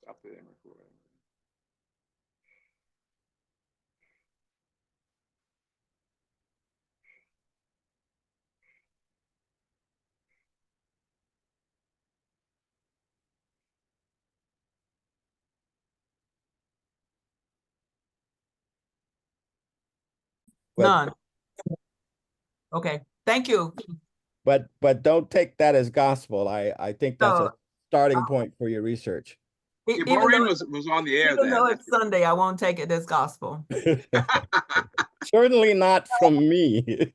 Stop the recording. None. Okay, thank you. But don't take that as gospel. I think that's a starting point for your research. Yeah, Maureen was on the air even then. though it's Sunday, I won't take it as gospel. Certainly not from me.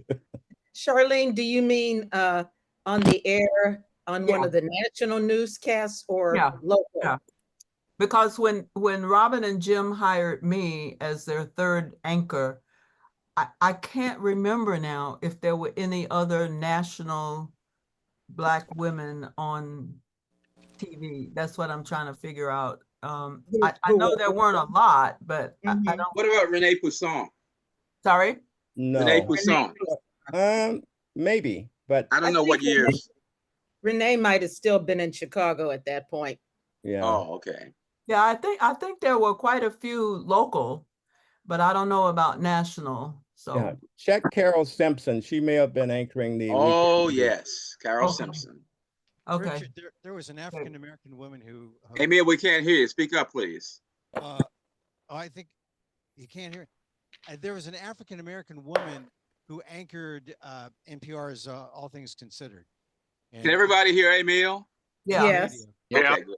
Charlene, do you mean on the air on one of the national newscasts or local? Yeah. Because when Robin and Jim hired me as their third anchor, I can't remember now if there were any other national Black women on TV. That's what I'm trying to figure out. I know there weren't a lot, but I don't. What about Renee Poussin? Sorry? No. Renee Poussin. Maybe, but I don't know what years. Renee might have still been in Chicago at that point. Yeah. Oh, okay. Yeah, I think there were quite a few local, but I don't know about national. So yeah, check Carol Simpson. She may have been anchoring the. Oh yes, Carol Simpson. Okay. Richard, there was an African-American woman who. Emil, we can't hear you. Speak up, please. I think you can't hear. There was an African-American woman who anchored NPR's All Things Considered. And can everybody hear Emil? Yeah. Yes. Okay, good.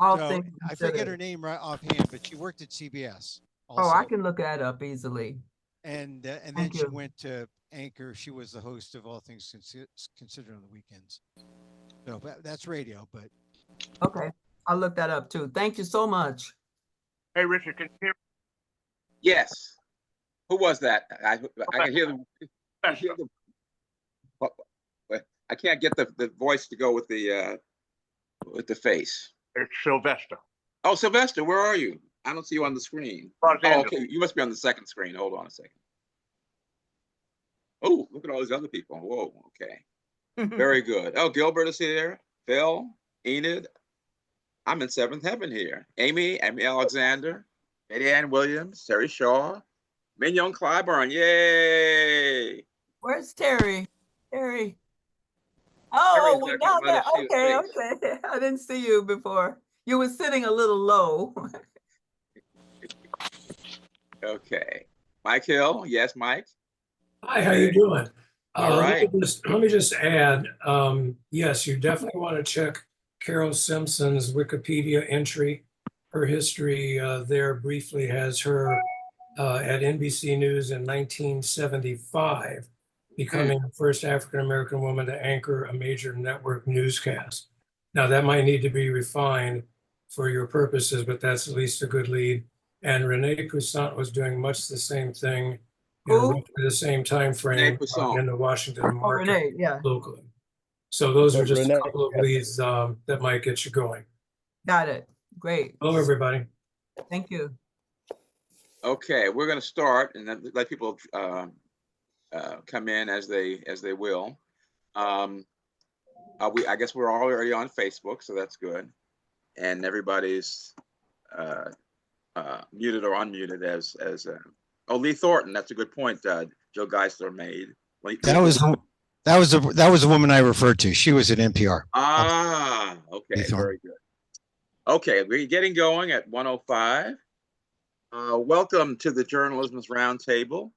So, I forget her name right offhand, but she worked at CBS. Also. Oh, I can look that up easily. And then she went to anchor. She was the host of All Things Considered on the weekends. So that's radio, but. Okay, I'll look that up too. Thank you so much. Hey, Richard, can you hear me? Yes. Who was that? I can hear them. I can't get the voice to go with the face. It's Sylvester. Oh, Sylvester, where are you? I don't see you on the screen. Oh, okay, you must be on the second screen. Hold on a second. Oh, look at all these other people. Whoa, okay. Very good. Oh, Gilbert is here. Phil, Enid. I'm in seventh heaven here. Amy Alexander, Betty Ann Williams, Terry Shaw, Mignon Clyburn. Yay! Where's Terry? Terry. Oh, we're down there. Okay. I didn't see you before. You were sitting a little low. Okay. Mike Hill. Yes, Mike. Hi, how you doing? All right. Let me just add, yes, you definitely want to check Carol Simpson's Wikipedia entry. Her history there briefly has her at NBC News in 1975, becoming the first African-American woman to anchor a major network newscast. Now that might need to be refined for your purposes, but that's at least a good lead. And Renee Poussin was doing much the same thing in the same time frame in the Washington market locally. So those are just a couple of leads that might get you going. Got it. Great. Hello, everybody. Thank you. Okay, we're going to start and then let people come in as they will. I guess we're already on Facebook, so that's good. And everybody's muted or unmuted as Lee Thornton. That's a good point. Joe Geisler made. That was the woman I referred to. She was at NPR. Ah, okay, very good. Okay, we're getting going at 1:05. Welcome to the Journal-isms Roundtable.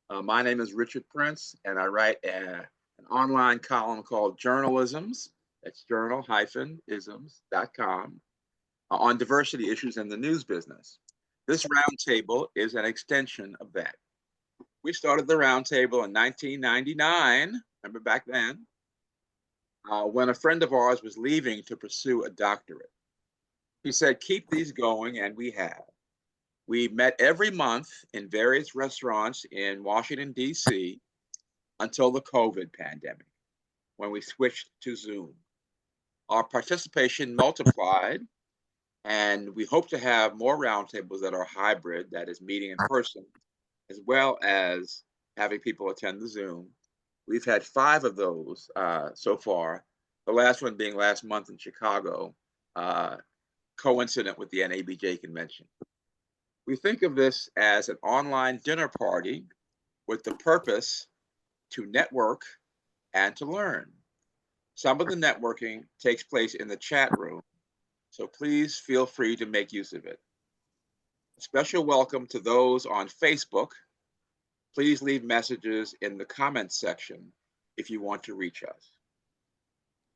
My name is Richard Prince, and I write an online column called Journal-isms. That's journal-isms.com on diversity issues in the news business. This roundtable is an extension of that. We started the roundtable in 1999, remember back then, when a friend of ours was leaving to pursue a doctorate. He said, keep these going, and we have. We met every month in various restaurants in Washington, D.C. until the COVID pandemic, when we switched to Zoom. Our participation multiplied, and we hope to have more roundtables that are hybrid, that is meeting in person, as well as having people attend the Zoom. We've had 5 of those so far, the last one being last month in Chicago. coincident with the NABJ convention. We think of this as an online dinner party with the purpose to network and to learn. Some of the networking takes place in the chat room, so please feel free to make use of it. A special welcome to those on Facebook. Please leave messages in the comments section if you want to reach us.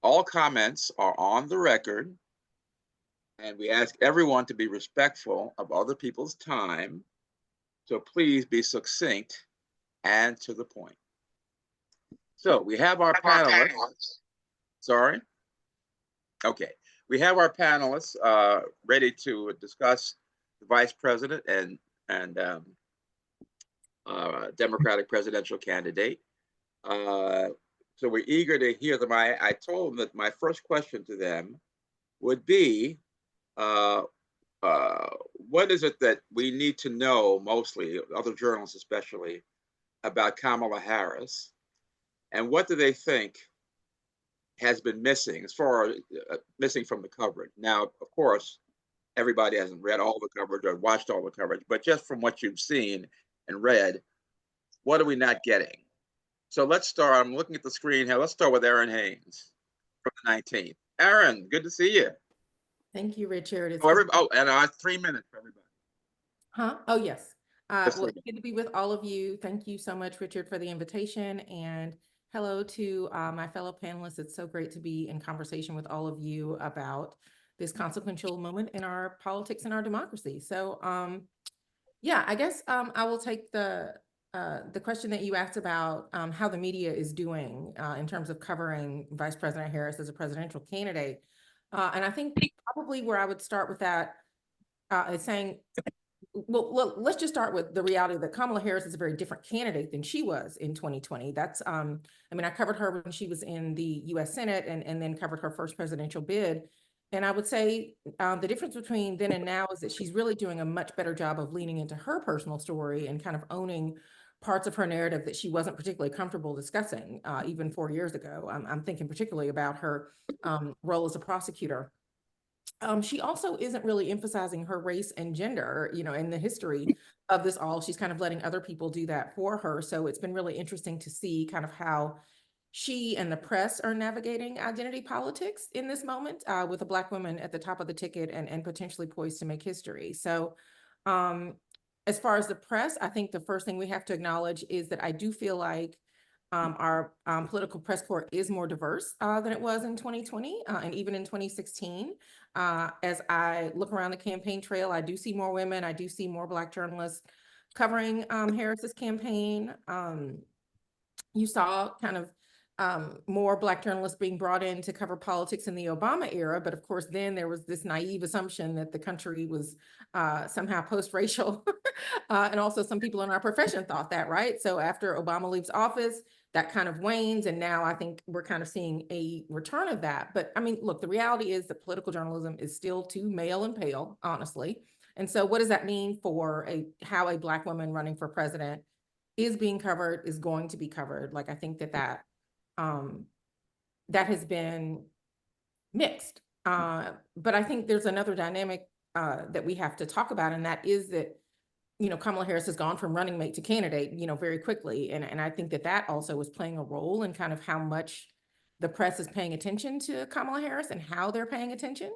All comments are on the record, and we ask everyone to be respectful of other people's time, so please be succinct and to the point. So we have our panelists. Sorry? Okay. We have our panelists ready to discuss the Vice President and Democratic presidential candidate. So we're eager to hear them. I told them that my first question to them would be, what is it that we need to know, mostly, other journalists especially, about Kamala Harris? And what do they think has been missing as far as missing from the coverage? Now, of course, everybody hasn't read all the coverage or watched all the coverage, but just from what you've seen and read, what are we not getting? So let's start. I'm looking at the screen here. Let's start with Errin Haines from the 19th. Errin, good to see you. Thank you, Richard. It's and 3 minutes for everybody. Huh? Oh, yes. Yes, well, it's good to be with all of you. Thank you so much, Richard, for the invitation. And hello to my fellow panelists. It's so great to be in conversation with all of you about this consequential moment in our politics and our democracy. So, yeah, I guess I will take the question that you asked about how the media is doing in terms of covering Vice President Harris as a presidential candidate. And I think probably where I would start with that is saying, well, let's just start with the reality that Kamala Harris is a very different candidate than she was in 2020. That's, I mean, I covered her when she was in the US Senate and then covered her first presidential bid. And I would say the difference between then and now is that she's really doing a much better job of leaning into her personal story and kind of owning parts of her narrative that she wasn't particularly comfortable discussing even 4 years ago. I'm thinking particularly about her role as a prosecutor. She also isn't really emphasizing her race and gender, you know, in the history of this all. She's kind of letting other people do that for her. So it's been really interesting to see kind of how she and the press are navigating identity politics in this moment with a Black woman at the top of the ticket and potentially poised to make history. So as far as the press, I think the first thing we have to acknowledge is that I do feel like our political press corps is more diverse than it was in 2020 and even in 2016. As I look around the campaign trail, I do see more women. I do see more Black journalists covering Harris's campaign. You saw kind of more Black journalists being brought in to cover politics in the Obama era. But of course, then there was this naive assumption that the country was somehow post-racial. And also some people in our profession thought that, right? So after Obama leaves office, that kind of wanes. And now I think we're kind of seeing a return of that. But I mean, look, the reality is that political journalism is still too male and pale, honestly. And so what does that mean for how a Black woman running for president is being covered, is going to be covered? Like, I think that has been mixed. But I think there's another dynamic that we have to talk about, and that is that, you know, Kamala Harris has gone from running mate to candidate, you know, very quickly. And I think that also is playing a role in kind of how much the press is paying attention to Kamala Harris and how they're paying attention.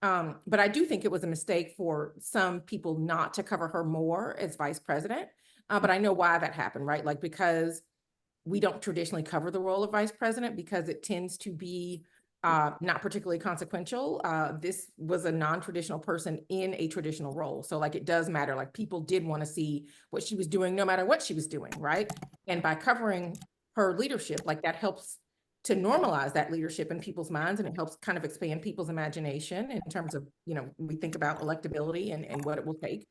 But I do think it was a mistake for some people not to cover her more as vice president. But I know why that happened, right? Like, because we don't traditionally cover the role of vice president because it tends to be not particularly consequential. This was a non-traditional person in a traditional role. So like, it does matter. Like, people did want to see what she was doing no matter what she was doing, right? And by covering her leadership, like, that helps to normalize that leadership in people's minds, and it helps kind of expand people's imagination in terms of, you know, we think about electability and what it will take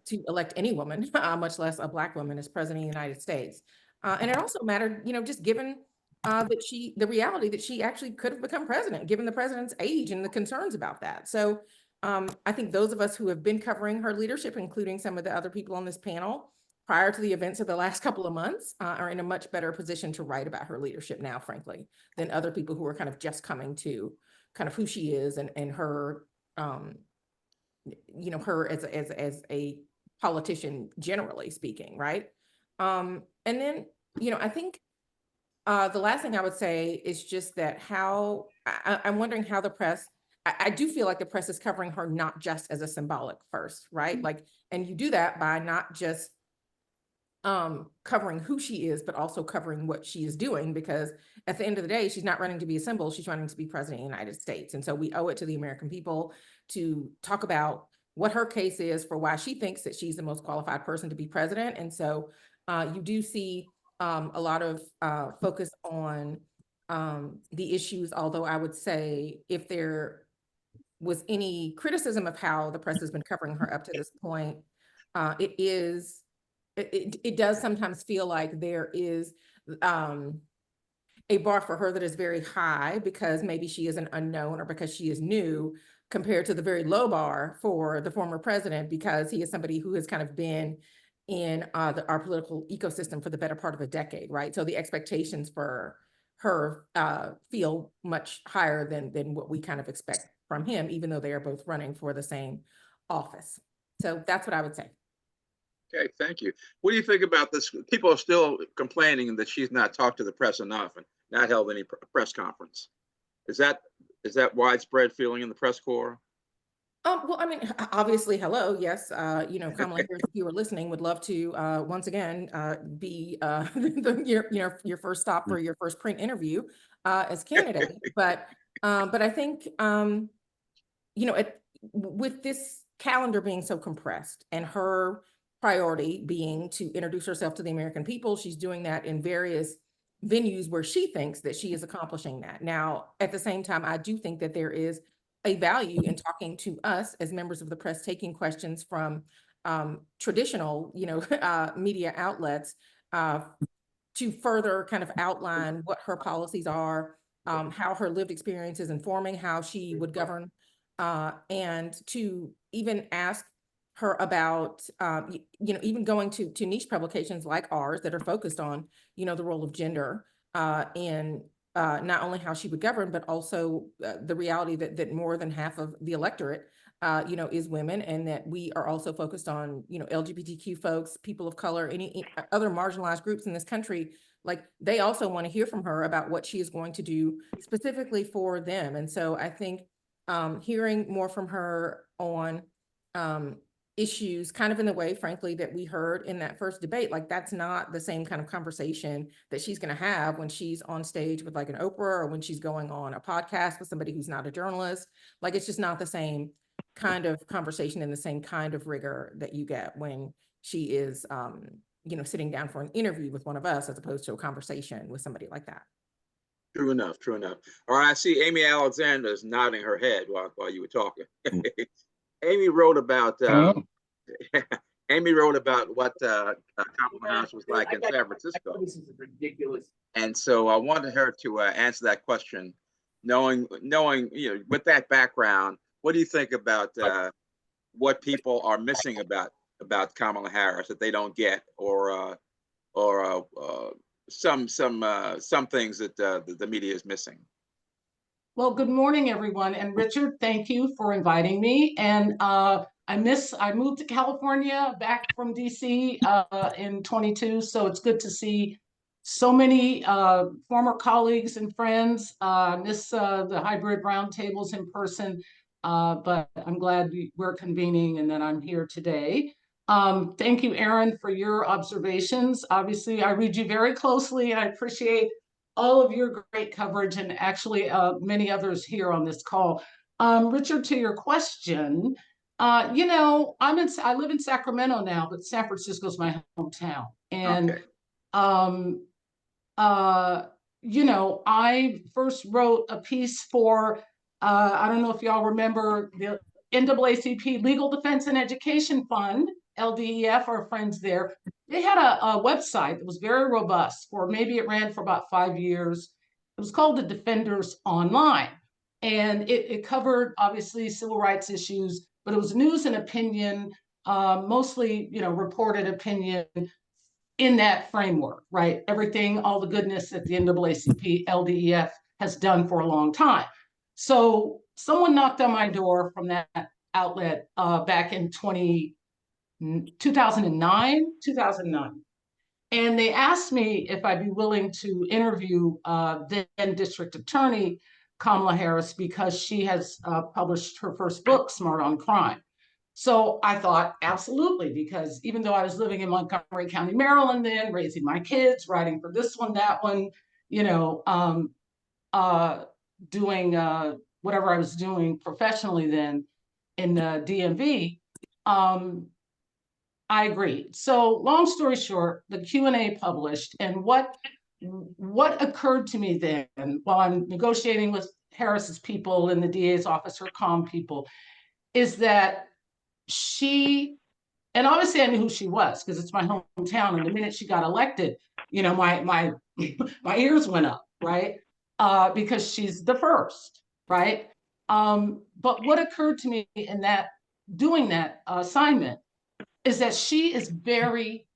to elect any woman, much less a Black woman as president of the United States. And it also mattered, you know, just given the reality that she actually could have become president, given the president's age and the concerns about that. So I think those of us who have been covering her leadership, including some of the other people on this panel, prior to the events of the last couple of months, are in a much better position to write about her leadership now, frankly, than other people who are kind of just coming to kind of who she is and her her as a politician, generally speaking, right? And then, I think the last thing I would say is just that I'm wondering how the press, I do feel like the press is covering her not just as a symbolic first, right? Like, and you do that by not just covering who she is, but also covering what she is doing, because at the end of the day, she's not running to be a symbol, she's running to be president of the United States. And so we owe it to the American people to talk about what her case is for why she thinks that she's the most qualified person to be president. And so you do see a lot of focus on the issues, although I would say if there was any criticism of how the press has been covering her up to this point, it does sometimes feel like there is a bar for her that is very high because maybe she is an unknown or because she is new, compared to the very low bar for the former president, because he is somebody who has kind of been in our political ecosystem for the better part of a decade, right? So the expectations for her feel much higher than what we kind of expect from him, even though they are both running for the same office. So that's what I would say. Okay, thank you. What do you think about this? People are still complaining that she's not talked to the press enough and not held any press conference. Is that widespread feeling in the press corps? Well, I mean, obviously, hello, yes. Kamala Harris, if you were listening, would love to once again be your first stop for your first print interview as candidate. But I think with this calendar being so compressed and her priority being to introduce herself to the American people, she's doing that in various venues where she thinks that she is accomplishing that. Now, at the same time, I do think that there is a value in talking to us as members of the press, taking questions from traditional, media outlets to further kind of outline what her policies are, how her lived experience is informing how she would govern, and to even ask her about, even going to niche publications like ours that are focused on, the role of gender in not only how she would govern, but also the reality that more than half of the electorate, is women, and that we are also focused on, LGBTQ folks, people of color, any other marginalized groups in this country. Like, they also want to hear from her about what she is going to do specifically for them. And so I think hearing more from her on issues kind of in the way, frankly, that we heard in that first debate, like that's not the same kind of conversation that she's going to have when she's on stage with like an Oprah, or when she's going on a podcast with somebody who's not a journalist. Like, it's just not the same kind of conversation and the same kind of rigor that you get when she is, sitting down for an interview with one of us, as opposed to a conversation with somebody like that. True enough, true enough. All right, I see Amy Alexander is nodding her head while you were talking. Amy wrote about Amy wrote about what Kamala Harris was like in San Francisco. This is ridiculous. And so I wanted her to answer that question, knowing, with that background, what do you think about what people are missing about Kamala Harris that they don't get, or some things that the media is missing? Well, good morning, everyone. And Richard, thank you for inviting me. And I moved to California back from DC in 22. So it's good to see so many former colleagues and friends. Miss the hybrid roundtables in person, but I'm glad we're convening and that I'm here today. Thank you, Errin, for your observations. Obviously, I read you very closely. I appreciate all of your great coverage, and actually many others here on this call. Richard, to your question, I live in Sacramento now, but San Francisco is my hometown. And, okay. I first wrote a piece for, I don't know if y'all remember, the NAACP Legal Defense and Education Fund, LDEF, our friends there. They had a website that was very robust, maybe it ran for about 5 years. It was called the Defenders Online. And it covered, obviously, civil rights issues, but it was news and opinion, mostly, reported opinion in that framework, right? Everything, all the goodness that the NAACP, LDEF has done for a long time. So someone knocked on my door from that outlet back in 2009. And they asked me if I'd be willing to interview then District Attorney Kamala Harris, because she has published her first book, Smart on Crime. So I thought, absolutely, because even though I was living in Montgomery County, Maryland then, raising my kids, writing for this one, that one, you know, doing whatever I was doing professionally then in the DMV, I agreed. So long story short, the Q&A published, and what occurred to me then while I'm negotiating with Harris's people in the DA's office, her comm people, is that she, and obviously I knew who she was because it's my hometown, and the minute she got elected, you know, my my ears went up, right? Because she's the first, right? But what occurred to me in that, doing that assignment, is that she is very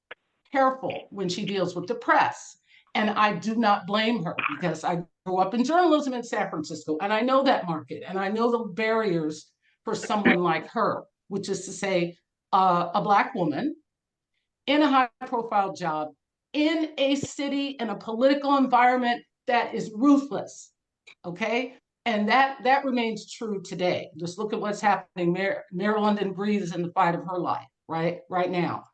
careful when she deals with the press. And I do not blame her, because I grew up in journalism in San Francisco, and I know that market, and I know the barriers for someone like her, which is to say, a Black woman in a high-profile job, in a city, in a political environment that is ruthless, okay? And that remains true today. Just look at what's happening. Maryland and breathes in the fight of her life, right now.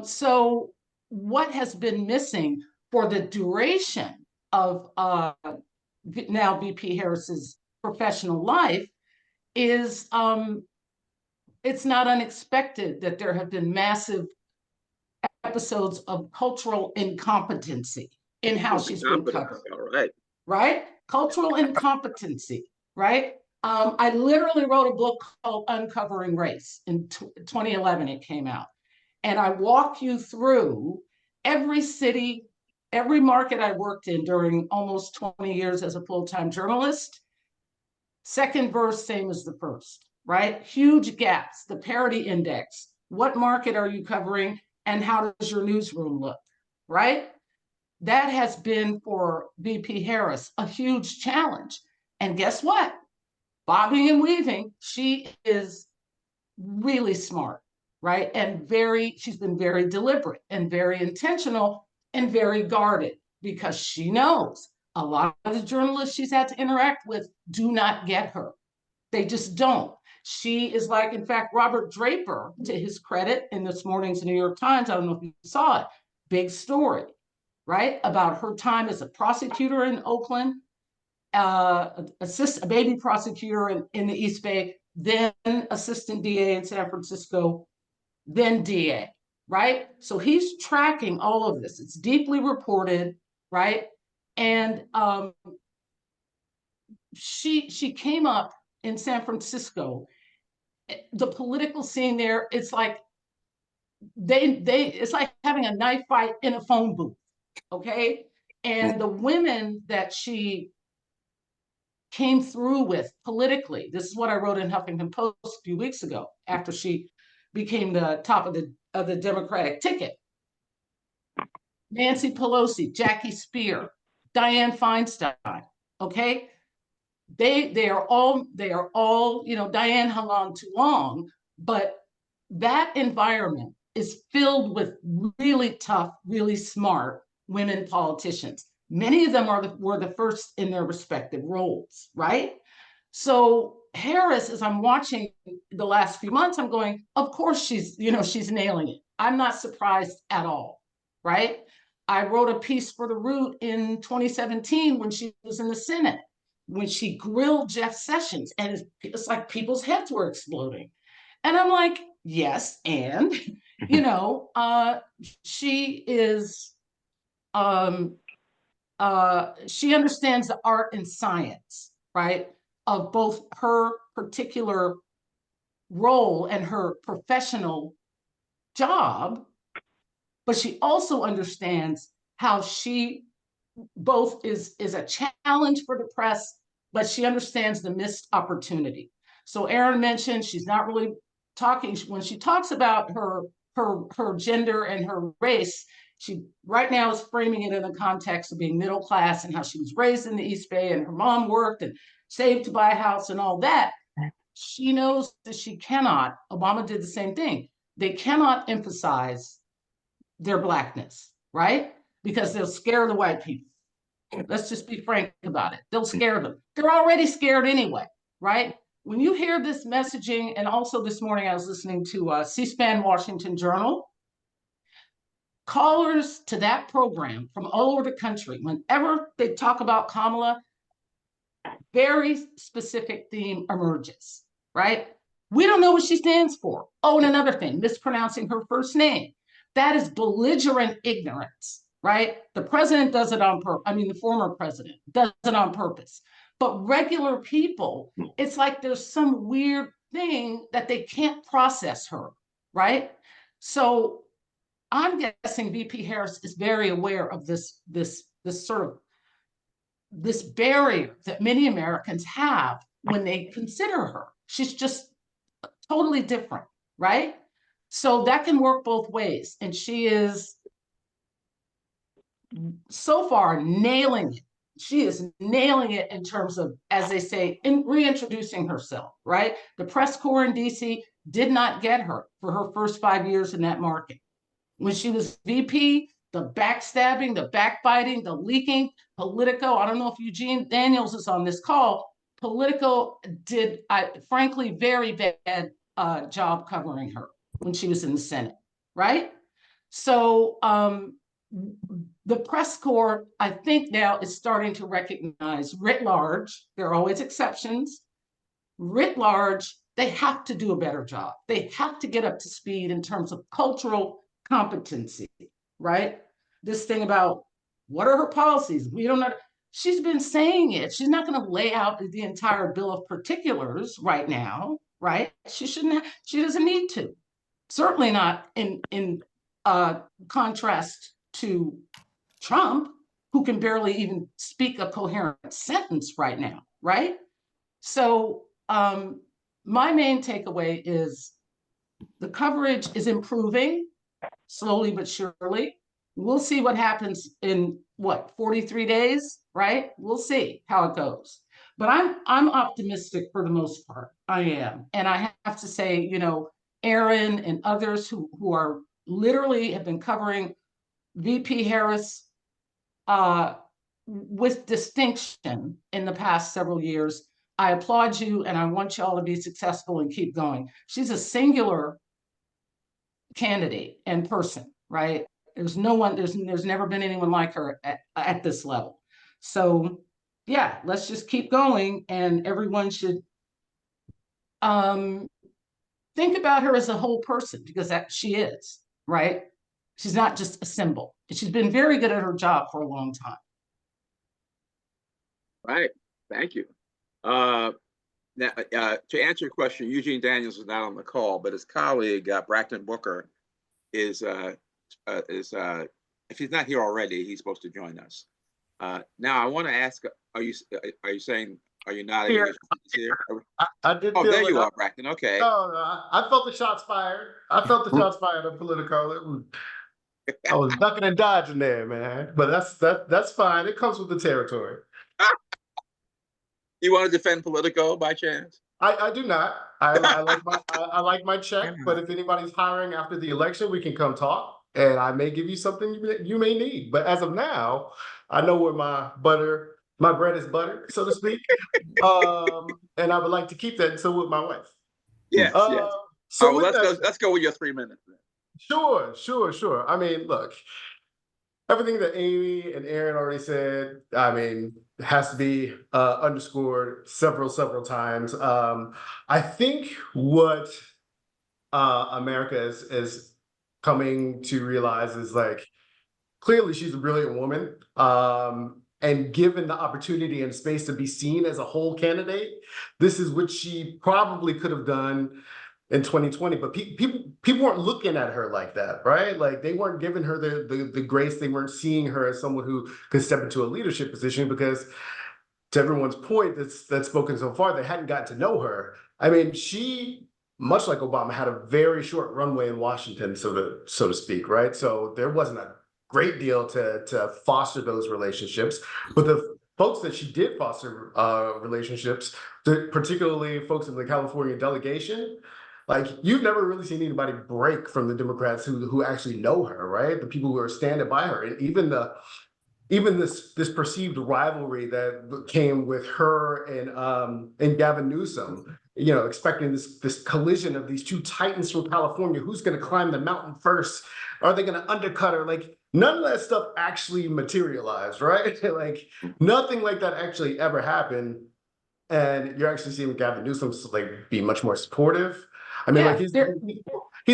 So what has been missing for the duration of now VP Harris's professional life is it's not unexpected that there have been massive episodes of cultural incompetency in how she's been covered. Right? Cultural incompetency, right? I literally wrote a book called Uncovering Race. In 2011, it came out. And I walk you through every city, every market I worked in during almost 20 years as a full-time journalist. Second verse, same as the first, right? Huge gaps, the parity index. What market are you covering, and how does your newsroom look, right? That has been for VP Harris a huge challenge. And guess what? Bobbing and weaving, she is really smart, right? And she's been very deliberate and very intentional and very guarded, because she knows a lot of the journalists she's had to interact with do not get her. They just don't. She is like, in fact, Robert Draper, to his credit, in this morning's New York Times, I don't know if you saw it, big story, right? About her time as a prosecutor in Oakland, a baby prosecutor in the East Bay, then assistant DA in San Francisco, then DA, right? So he's tracking all of this. It's deeply reported, right? And she came up in San Francisco. The political scene there, it's like it's like having a knife fight in a phone booth, okay? And the women that she came through with politically, this is what I wrote in Huffington Post a few weeks ago after she became the top of the Democratic ticket. Nancy Pelosi, Jackie Speer, Dianne Feinstein, okay? They are all, you know, Dianne hung on too long, but that environment is filled with really tough, really smart women politicians. Many of them were the first in their respective roles, right? So Harris, as I'm watching the last few months, I'm going, of course she's nailing it. I'm not surprised at all, right? I wrote a piece for The Root in 2017 when she was in the Senate, when she grilled Jeff Sessions, and it's like people's heads were exploding. And I'm like, yes, and, you know, she is, she understands the art and science, right, of both her particular role and her professional job, but she also understands how she both is a challenge for the press, but she understands the missed opportunity. So Errin mentioned she's not really talking, when she talks about her gender and her race, she right now is framing it in the context of being middle class and how she was raised in the East Bay and her mom worked and saved to buy a house and all that. she knows that she cannot, Obama did the same thing. They cannot emphasize their Blackness, right? Because they'll scare the white people. Let's just be frank about it. They'll scare them. They're already scared anyway, right? When you hear this messaging, and also this morning I was listening to C-SPAN Washington Journal, callers to that program from all over the country, whenever they talk about Kamala, very specific theme emerges, right? We don't know what she stands for. Oh, and another thing, mispronouncing her first name. That is belligerent ignorance, right? The president does it on purpose. I mean, the former president does it on purpose. But regular people, it's like there's some weird thing that they can't process her, right? So I'm guessing VP Harris is very aware of this barrier that many Americans have when they consider her. She's just totally different, right? So that can work both ways. And she is so far nailing it. She is nailing it in terms of, as they say, in reintroducing herself, right? The press corps in DC did not get her for her first 5 years in that market. When she was VP, the backstabbing, the backbiting, the leaking, Politico, I don't know if Eugene Daniels is on this call, Politico did, frankly, very bad job covering her when she was in the Senate, right? So the press corps, I think now is starting to recognize writ large, there are always exceptions, writ large, they have to do a better job. They have to get up to speed in terms of cultural competency, right? This thing about what are her policies? We don't know. She's been saying it. She's not going to lay out the entire bill of particulars right now, right? She shouldn't. She doesn't need to. Certainly not in contrast to Trump, who can barely even speak a coherent sentence right now, right? So my main takeaway is the coverage is improving slowly but surely. We'll see what happens in 43 days, right? We'll see how it goes. But I'm optimistic for the most part. I am. And I have to say, you know, Errin and others who are literally have been covering VP Harris with distinction in the past several years. I applaud you and I want you all to be successful and keep going. She's a singular candidate and person, right? There's no one, there's never been anyone like her at this level. So yeah, let's just keep going, and everyone should think about her as a whole person, because that she is, right? She's not just a symbol. She's been very good at her job for a long time. Right, thank you. Now, to answer your question, Eugene Daniels is not on the call, but his colleague, Brakkton Booker, is if he's not here already, he's supposed to join us. Now, I want to ask: are you saying? Are you not here? I did. Oh, there you are, Brakkton. Okay. No, I felt the shots fired. I felt the shots fired on Politico. I was ducking and dodging there, man. But that's fine. It comes with the territory. You want to defend Politico by chance? I do not. I like my check, but if anybody's hiring after the election, we can come talk, and I may give you something you may need. But as of now, I know where my bread is buttered, so to speak, and I would like to keep that. And so would my wife. Yes. Yes. So let's go with your 3 minutes. Then. Sure. I mean, look, everything that Amy and Errin already said, I mean, has to be underscored several times. I think what America is coming to realize is, like, clearly she's a brilliant woman. And given the opportunity and space to be seen as a whole candidate, this is what she probably could have done in 2020, but people weren't looking at her like that, right? Like, they weren't giving her the grace. They weren't seeing her as someone who could step into a leadership position, because, to everyone's point that's spoken so far, they hadn't gotten to know her. I mean, she, much like Obama, had a very short runway in Washington, so to speak, right? So there wasn't a great deal to foster those relationships. But folks that she did foster relationships, particularly folks in the California delegation, like you've never really seen anybody break from the Democrats who actually know her, right? The people who are standing by her, and even this perceived rivalry that came with her and Gavin Newsom, you know, expecting this collision of these two titans from California. Who's going to climb the mountain first? Are they going to undercut her? Like none of that stuff actually materialized, right? Like nothing like that actually ever happened. And you're actually seeing Gavin Newsom like be much more supportive. I mean, like he's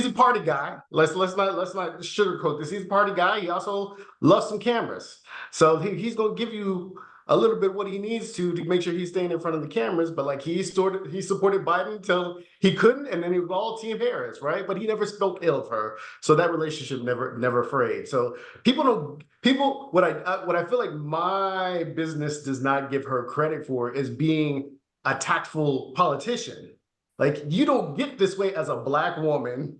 a party guy. Let's not sugarcoat this. He's a party guy. He also loves some cameras, so he's gonna give you a little bit what he needs to make sure he's staying in front of the cameras. But like he supported Biden until he couldn't, and then he was all Team Harris, right? But he never spoke ill of her, so that relationship never frayed. So what I feel like my business does not give her credit for is being a tactful politician. Like you don't get this way as a Black woman,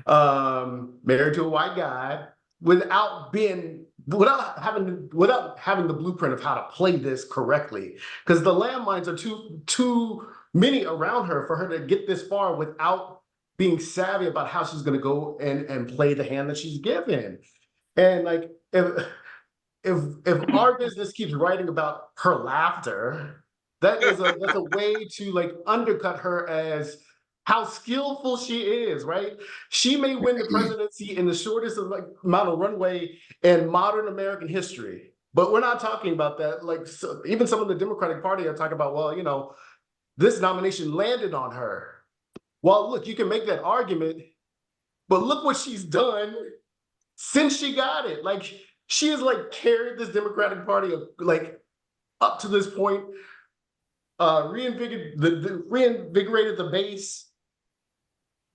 married to a white guy, without having the blueprint of how to play this correctly. Because the landmines are too many around her for her to get this far without being savvy about how she's going to go and play the hand that she's given. And like if our business keeps writing about her laughter, that's a way to like undercut her as how skillful she is, right? She may win the presidency in the shortest amount of runway in modern American history, but we're not talking about that. Like even some of the Democratic Party are talking about, well, you know, this nomination landed on her. Well, look, you can make that argument, but look what she's done since she got it. Like she has like carried this Democratic Party like up to this point. Reinvigorated the base,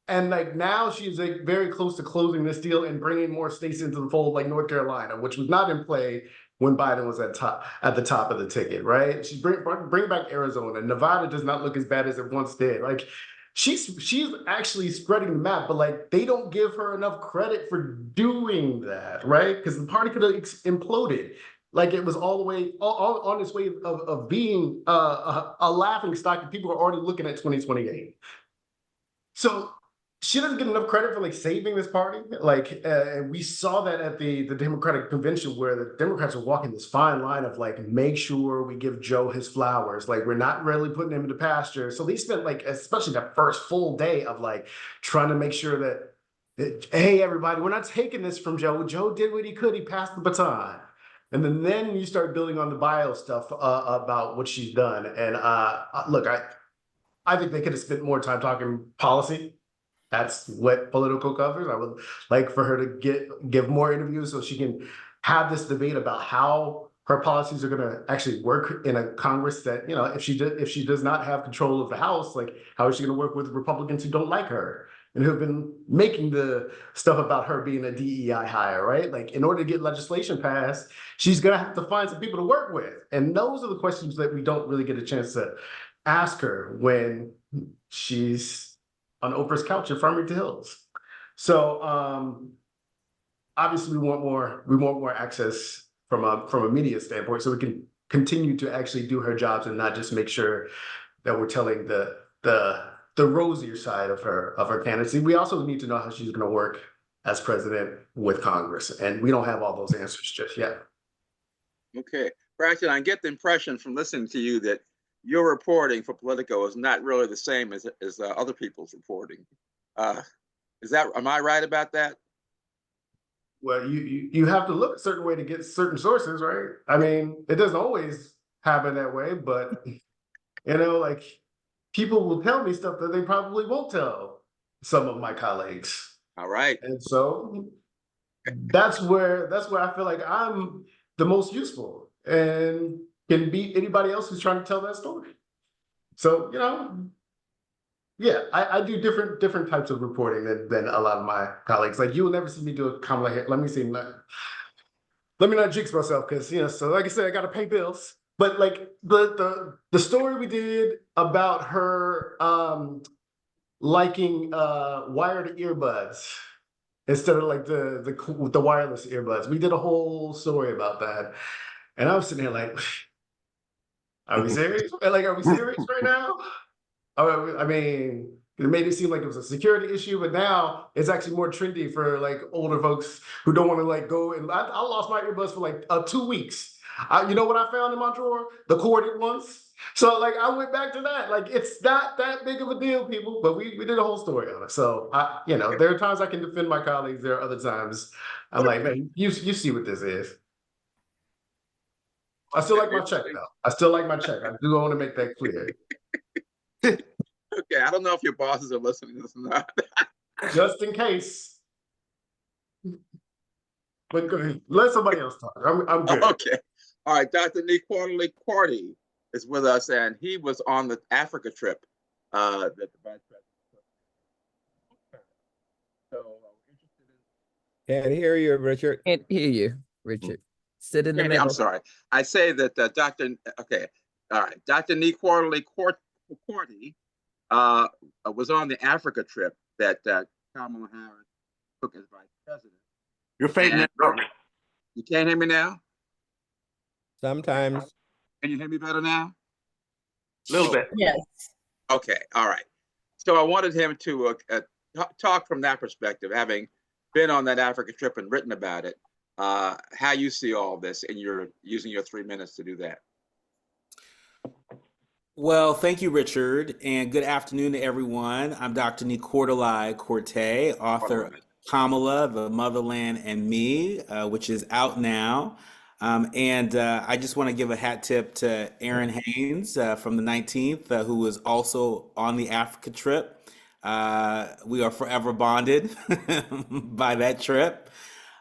and like now she's like very close to closing this deal and bringing more states into the fold, like North Carolina, which was not in play when Biden was at the top of the ticket, right? She's bring back Arizona. Nevada does not look as bad as it once did. Like she's actually spreading the map, but like they don't give her enough credit for doing that, right? Because the party could have imploded. Like it was all the way on its way of being a laughing stock, and people are already looking at 2028. So she doesn't get enough credit for like saving this party. Like we saw that at the Democratic convention, where the Democrats are walking this fine line of like, make sure we give Joe his flowers. Like we're not really putting him into pasture. So they spent like, especially that first full day of like trying to make sure that, hey, everybody, we're not taking this from Joe. Joe did what he could. He passed the baton. And then you start building on the bio stuff about what she's done. And look, I think they could have spent more time talking policy. That's what Politico covers. I would like for her to give more interviews so she can have this debate about how her policies are going to actually work in a Congress that, you know, if she does not have control of the House, like how is she going to work with Republicans who don't like her and who have been making the stuff about her being a DEI hire, right? Like in order to get legislation passed, she's going to have to find some people to work with. And those are the questions that we don't really get a chance to ask her when she's on Oprah's couch in Farmington Hills. So obviously we want more access from a media standpoint, so we can continue to actually do her jobs and not just make sure that we're telling the rosier side of her candidacy. We also need to know how she's going to work as president with Congress, and we don't have all those answers just yet. Okay, Brakkton, I get the impression from listening to you that your reporting for Politico is not really the same as other people's reporting. Am I right about that? Well, you have to look a certain way to get certain sources, right? I mean, it doesn't always happen that way, but you know, like people will tell me stuff that they probably won't tell some of my colleagues. All right. And so that's where I feel like I'm the most useful and can beat anybody else who's trying to tell that story. So, you know, yeah, I do different types of reporting than a lot of my colleagues. Like you will never see me do a Kamala Harris. Let me not jinx myself, because you know. So like I said, I got to pay bills. But like the story we did about her liking wired earbuds instead of like the wireless earbuds, we did a whole story about that. And I was sitting there like, Are we serious? Like, are we serious right now? I mean, it made it seem like it was a security issue, but now it's actually more trendy for like older folks who don't want to like go. And I lost my earbuds for like 2 weeks. You know what I found in my drawer? The corded ones. So like I went back to that. Like it's not that big of a deal, people. But we did a whole story on it. So there are times I can defend my colleagues. There are other times I'm like, man, you see what this is. I still like my check though. I still like my check. I do want to make that clear. Okay, I don't know if your bosses are listening to this or not. Just in case. But go ahead. Let somebody else talk. I'm good. Okay. All right, Dr. Nii-Quartelai Quartey is with us, and he was on the Africa trip that the Vice President took. So interested in. Can't hear you, Richard. Can't hear you, Richard. Sit in the middle. I'm sorry. I say that Dr. Nii-Quartelai Quartey was on the Africa trip that Kamala Harris took as Vice President. You're fading in. You can't hear me now? Sometimes. Can you hear me better now? A little bit. Yes. Okay, all right. So I wanted him to talk from that perspective, having been on that Africa trip and written about it, how you see all this, and you're using your 3 minutes to do that. Well, thank you, Richard, and good afternoon to everyone. I'm Dr. Nii-Quartelai Quartey, author of Kamala, the Motherland and Me, which is out now. I just want to give a hat tip to Errin Haines from the 19th, who was also on the Africa trip. We are forever bonded by that trip.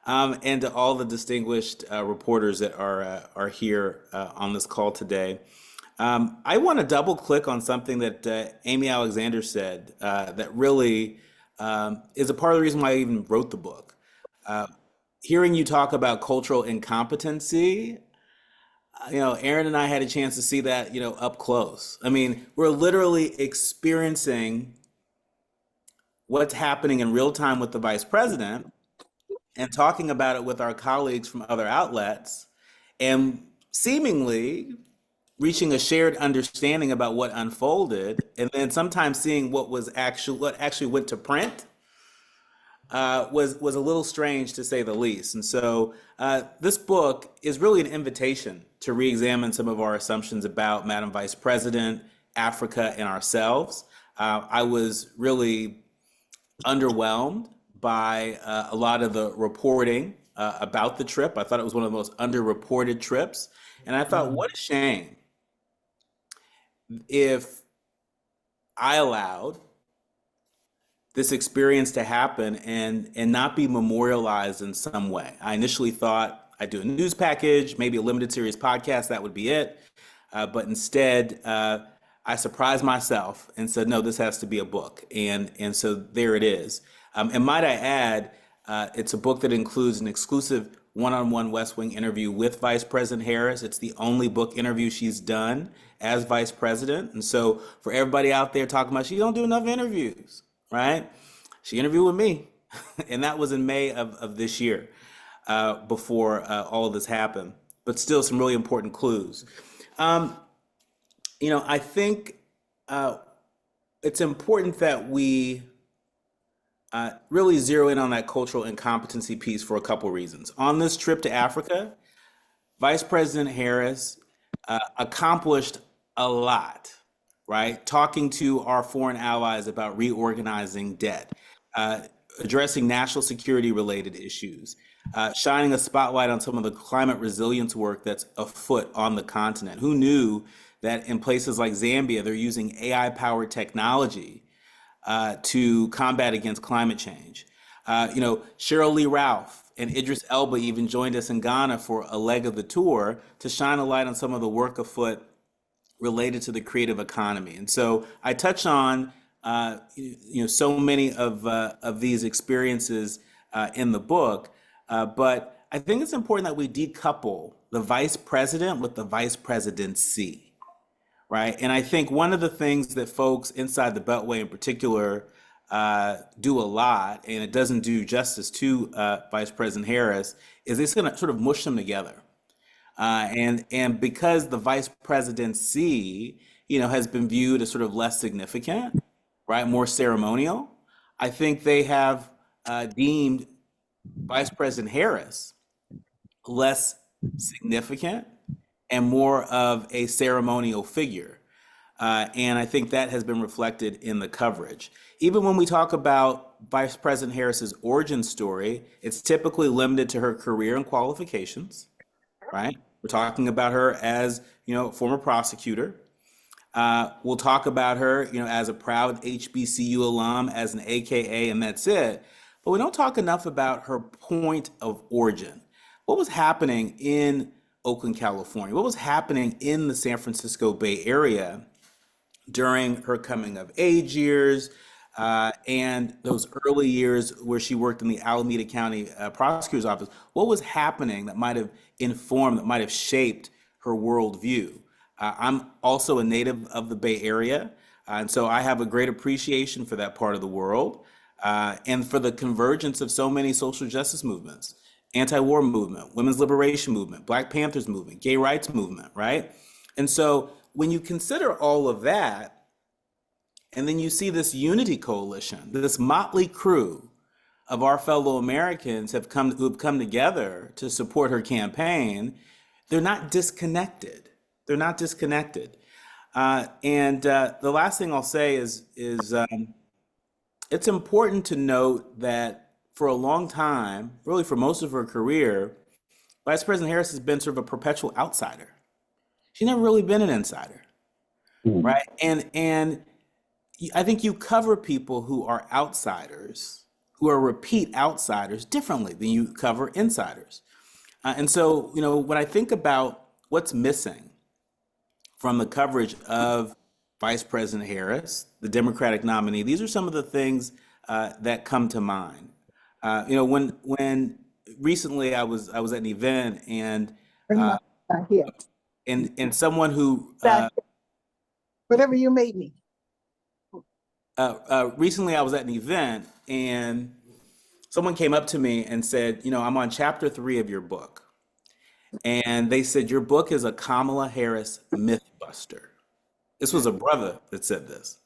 And to all the distinguished reporters that are here on this call today. I want to double click on something that Amy Alexander said that really is a part of the reason why I even wrote the book. Hearing you talk about cultural incompetency, Errin and I had a chance to see that, up close. I mean, we're literally experiencing what's happening in real time with the vice president and talking about it with our colleagues from other outlets and seemingly reaching a shared understanding about what unfolded, and then sometimes seeing what actually went to print was a little strange, to say the least. And so this book is really an invitation to re-examine some of our assumptions about Madam Vice President, Africa, and ourselves. I was really underwhelmed by a lot of the reporting about the trip. I thought it was one of the most underreported trips. And I thought, what a shame if I allowed this experience to happen and not be memorialized in some way. I initially thought I'd do a news package, maybe a limited series podcast, that would be it. But instead, I surprised myself and said, no, this has to be a book. And so there it is. And might I add, it's a book that includes an exclusive one-on-one West Wing interview with Vice President Harris. It's the only book interview she's done as Vice President. And so for everybody out there talking about she don't do enough interviews, right? She interviewed with me, and that was in May of this year, before all of this happened. But still some really important clues. I think it's important that we really zero in on that cultural incompetency piece for a couple reasons. On this trip to Africa, Vice President Harris accomplished a lot, right? Talking to our foreign allies about reorganizing debt, addressing national security related issues, shining a spotlight on some of the climate resilience work that's afoot on the continent. Who knew that in places like Zambia, they're using AI-powered technology to combat against climate change? Cheryl Lee Ralph and Idris Elba even joined us in Ghana for a leg of the tour to shine a light on some of the work afoot related to the creative economy. And so I touch on so many of these experiences in the book, but I think it's important that we decouple the vice president with the vice presidency, right? And I think one of the things that folks inside the Beltway in particular do a lot, and it doesn't do justice to Vice President Harris, is it's going to sort of mush them together. And because the vice presidency, has been viewed as sort of less significant, right, more ceremonial, I think they have deemed Vice President Harris less significant and more of a ceremonial figure. And I think that has been reflected in the coverage. Even when we talk about Vice President Harris's origin story, it's typically limited to her career and qualifications, right? We're talking about her as, former prosecutor. We'll talk about her, as a proud HBCU alum, as an AKA, and that's it. But we don't talk enough about her point of origin. What was happening in Oakland, California? What was happening in the San Francisco Bay Area during her coming of age years and those early years where she worked in the Alameda County Prosecutor's Office? What was happening that might have informed, that might have shaped her worldview? I'm also a native of the Bay Area, and so I have a great appreciation for that part of the world and for the convergence of so many social justice movements, anti-war movement, women's liberation movement, Black Panthers movement, gay rights movement, right? And so when you consider all of that, and then you see this unity coalition, this motley crew of our fellow Americans who've come together to support her campaign, they're not disconnected. They're not disconnected. And the last thing I'll say is it's important to note that for a long time, really for most of her career, Vice President Harris has been sort of a perpetual outsider. She's never really been an insider, right? And I think you cover people who are outsiders, who are repeat outsiders, differently than you cover insiders. And so, when I think about what's missing from the coverage of Vice President Harris, the Democratic nominee, these are some of the things that come to mind. When recently I was at an event and someone who whatever you made me. Recently I was at an event and someone came up to me and said, I'm on chapter 3 of your book. And they said, your book is a Kamala Harris myth buster. This was a brother that said this.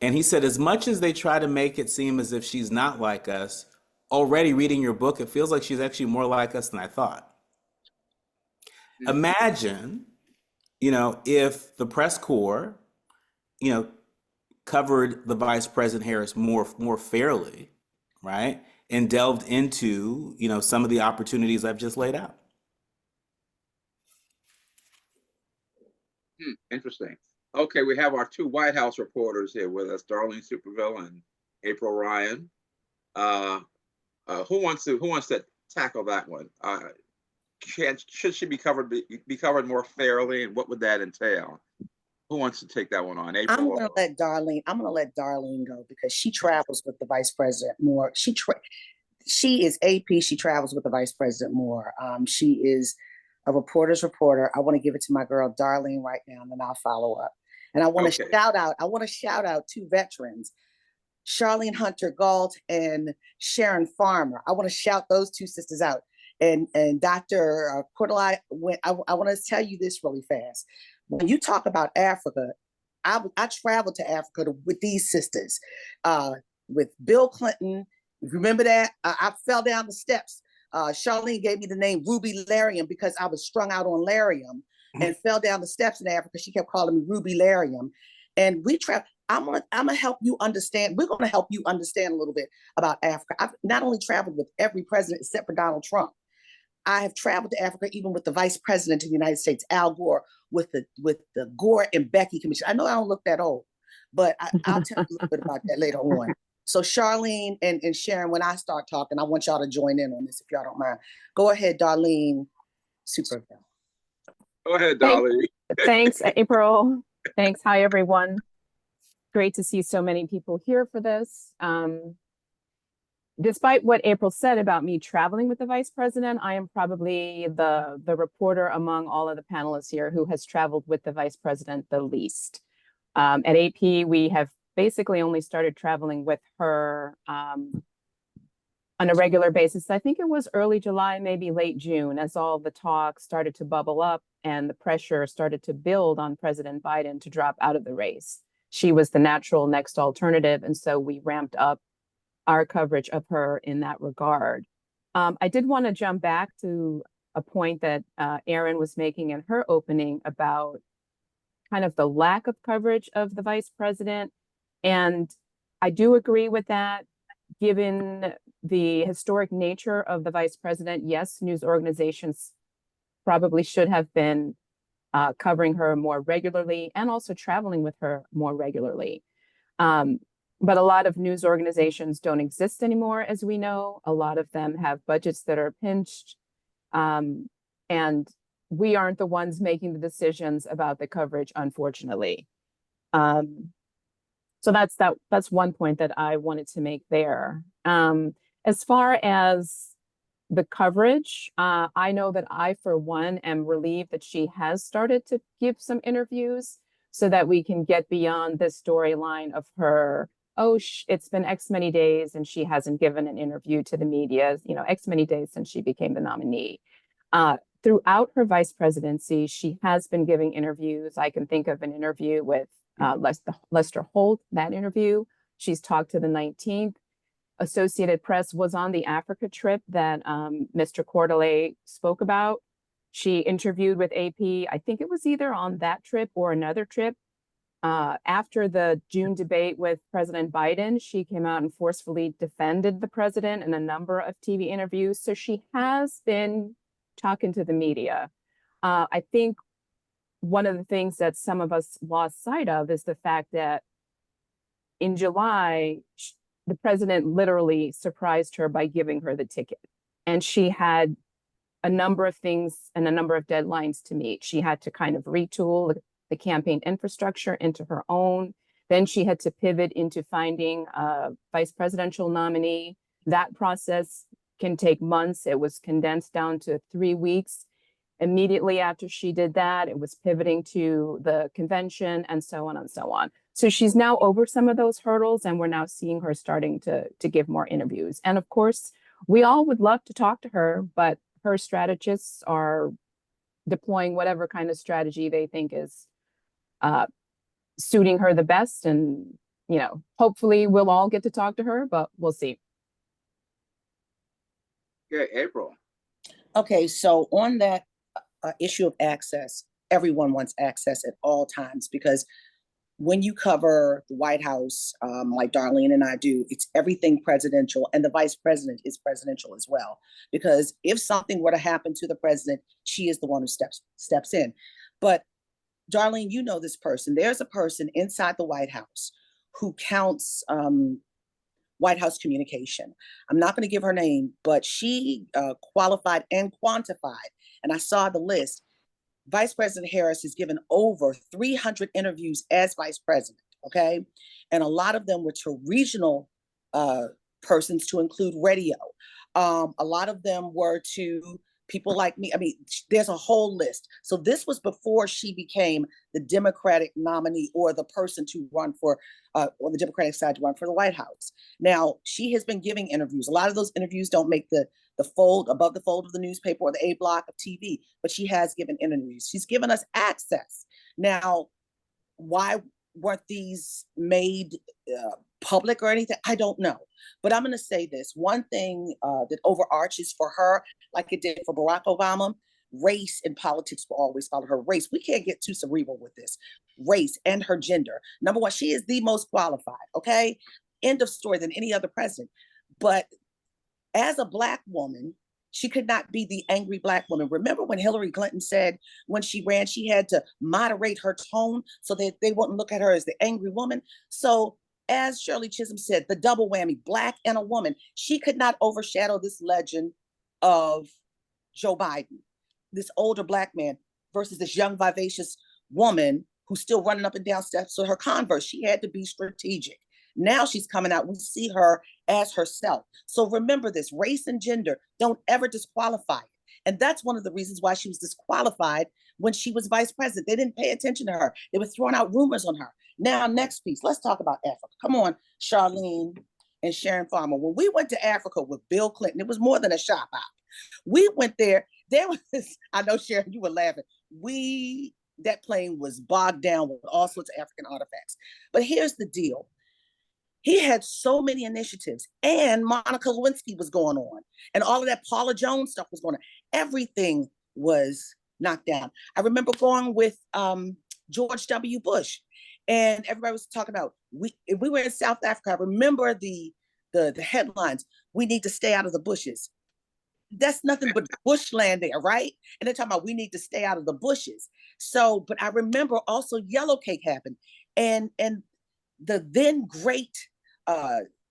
And he said, as much as they try to make it seem as if she's not like us, already reading your book, it feels like she's actually more like us than I thought. Imagine, if the press corps, covered the Vice President Harris more fairly, right? And delved into, some of the opportunities I've just laid out. Interesting. Okay, we have our two White House reporters here with us, Darlene Superville and April Ryan. Who wants to tackle that one? Should she be covered more fairly, and what would that entail? Who wants to take that one on? April? I'm gonna let Darlene go because she travels with the vice president more. She is AP. She travels with the vice president more. She is a reporter's reporter. I want to give it to my girl Darlene right now, and then I'll follow up. And I want to shout out two veterans, Charlene Hunter Galt and Sharon Farmer. I want to shout those two sisters out. And Dr. Quartelai, I want to tell you this really fast. When you talk about Africa, I traveled to Africa with these sisters, with Bill Clinton. Remember that? I fell down the steps. Charlene gave me the name Ruby Larium because I was strung out on Larium and fell down the steps in Africa. She kept calling me Ruby Larium. And we traveled. I'm gonna help you understand. We're gonna help you understand a little bit about Africa. I've not only traveled with every president except for Donald Trump. I have traveled to Africa even with the Vice President of the United States, Al Gore, with the Gore and Becky Commission. I know I don't look that old, but I'll tell you a little bit about that later on. So Charlene and Sharon, when I start talking, I want y'all to join in on this if y'all don't mind. Go ahead, Darlene Superville. Go ahead, Darlene. Thanks, April. Thanks. Hi, everyone. Great to see so many people here for this. Despite what April said about me traveling with the vice president, I am probably the reporter among all of the panelists here who has traveled with the vice president the least. At AP, we have basically only started traveling with her on a regular basis. I think it was early July, maybe late June, as all the talk started to bubble up and the pressure started to build on President Biden to drop out of the race. She was the natural next alternative. And so we ramped up our coverage of her in that regard. I did want to jump back to a point that Errin was making in her opening about kind of the lack of coverage of the vice president. And I do agree with that. Given the historic nature of the vice president, yes, news organizations probably should have been covering her more regularly and also traveling with her more regularly. But a lot of news organizations don't exist anymore, as we know. A lot of them have budgets that are pinched. And we aren't the ones making the decisions about the coverage, unfortunately. So that's one point that I wanted to make there. As far as the coverage, I know that I, for one, am relieved that she has started to give some interviews so that we can get beyond this storyline of her, oh, it's been X many days and she hasn't given an interview to the media, X many days since she became the nominee. Throughout her vice presidency, she has been giving interviews. I can think of an interview with Lester Holt, that interview. She's talked to the 19th. Associated Press was on the Africa trip that Mr. Quartelai spoke about. She interviewed with AP. I think it was either on that trip or another trip. After the June debate with President Biden, she came out and forcefully defended the president in a number of TV interviews. So she has been talking to the media. I think one of the things that some of us lost sight of is the fact that in July, the president literally surprised her by giving her the ticket. And she had a number of things and a number of deadlines to meet. She had to kind of retool the campaign infrastructure into her own. Then she had to pivot into finding a vice presidential nominee. That process can take months. It was condensed down to 3 weeks. Immediately after she did that, it was pivoting to the convention and so on and so on. So she's now over some of those hurdles, and we're now seeing her starting to give more interviews. And of course, we all would love to talk to her, but her strategists are deploying whatever kind of strategy they think is suiting her the best. And, hopefully we'll all get to talk to her, but we'll see. Okay, April. Okay, so on that issue of access, everyone wants access at all times, because when you cover the White House, like Darlene and I do, it's everything presidential, and the vice president is presidential as well. Because if something were to happen to the president, she is the one who steps in. But Darlene, you know this person. There's a person inside the White House who counts White House communication. I'm not going to give her name, but she qualified and quantified, and I saw the list. Vice President Harris has given over 300 interviews as vice president, okay? And a lot of them were to regional persons, to include radio. A lot of them were to people like me. I mean, there's a whole list. So this was before she became the Democratic nominee, or the person to run for, on the Democratic side, to run for the White House. Now, she has been giving interviews. A lot of those interviews don't make the fold, above the fold of the newspaper or the A block of TV, but she has given interviews. She's given us access. Now, why weren't these made public or anything? I don't know. But I'm going to say this. One thing that overarches for her, like it did for Barack Obama, race in politics will always follow her. Race, we can't get too cerebral with this. Race and her gender. Number one, she is the most qualified, okay? End of story, than any other president. But as a Black woman, she could not be the angry Black woman. Remember when Hillary Clinton said when she ran, she had to moderate her tone so that they wouldn't look at her as the angry woman? So as Shirley Chisholm said, the double whammy, Black and a woman, she could not overshadow this legend of Joe Biden, this older Black man versus this young, vivacious woman who's still running up and down steps with her Converse. She had to be strategic. Now she's coming out. We see her as herself. So remember this, race and gender don't ever disqualify it. And that's one of the reasons why she was disqualified when she was vice president. They didn't pay attention to her. They were throwing out rumors on her. Now, next piece, let's talk about Africa. Come on, Charlene and Sharon Farmer. When we went to Africa with Bill Clinton, it was more than a shop hop. We went there. There was, I know Sharon, you were laughing. That plane was bogged down with all sorts of African artifacts. But here's the deal. He had so many initiatives, and Monica Lewinsky was going on, and all of that Paula Jones stuff was going on. Everything was knocked down. I remember going with George W. Bush, and everybody was talking about, we were in South Africa. I remember the headlines, "We need to stay out of the bushes." That's nothing but bushland there, right? And they're talking about we need to stay out of the bushes. So, but I remember also Yellow Cake happened, and the then great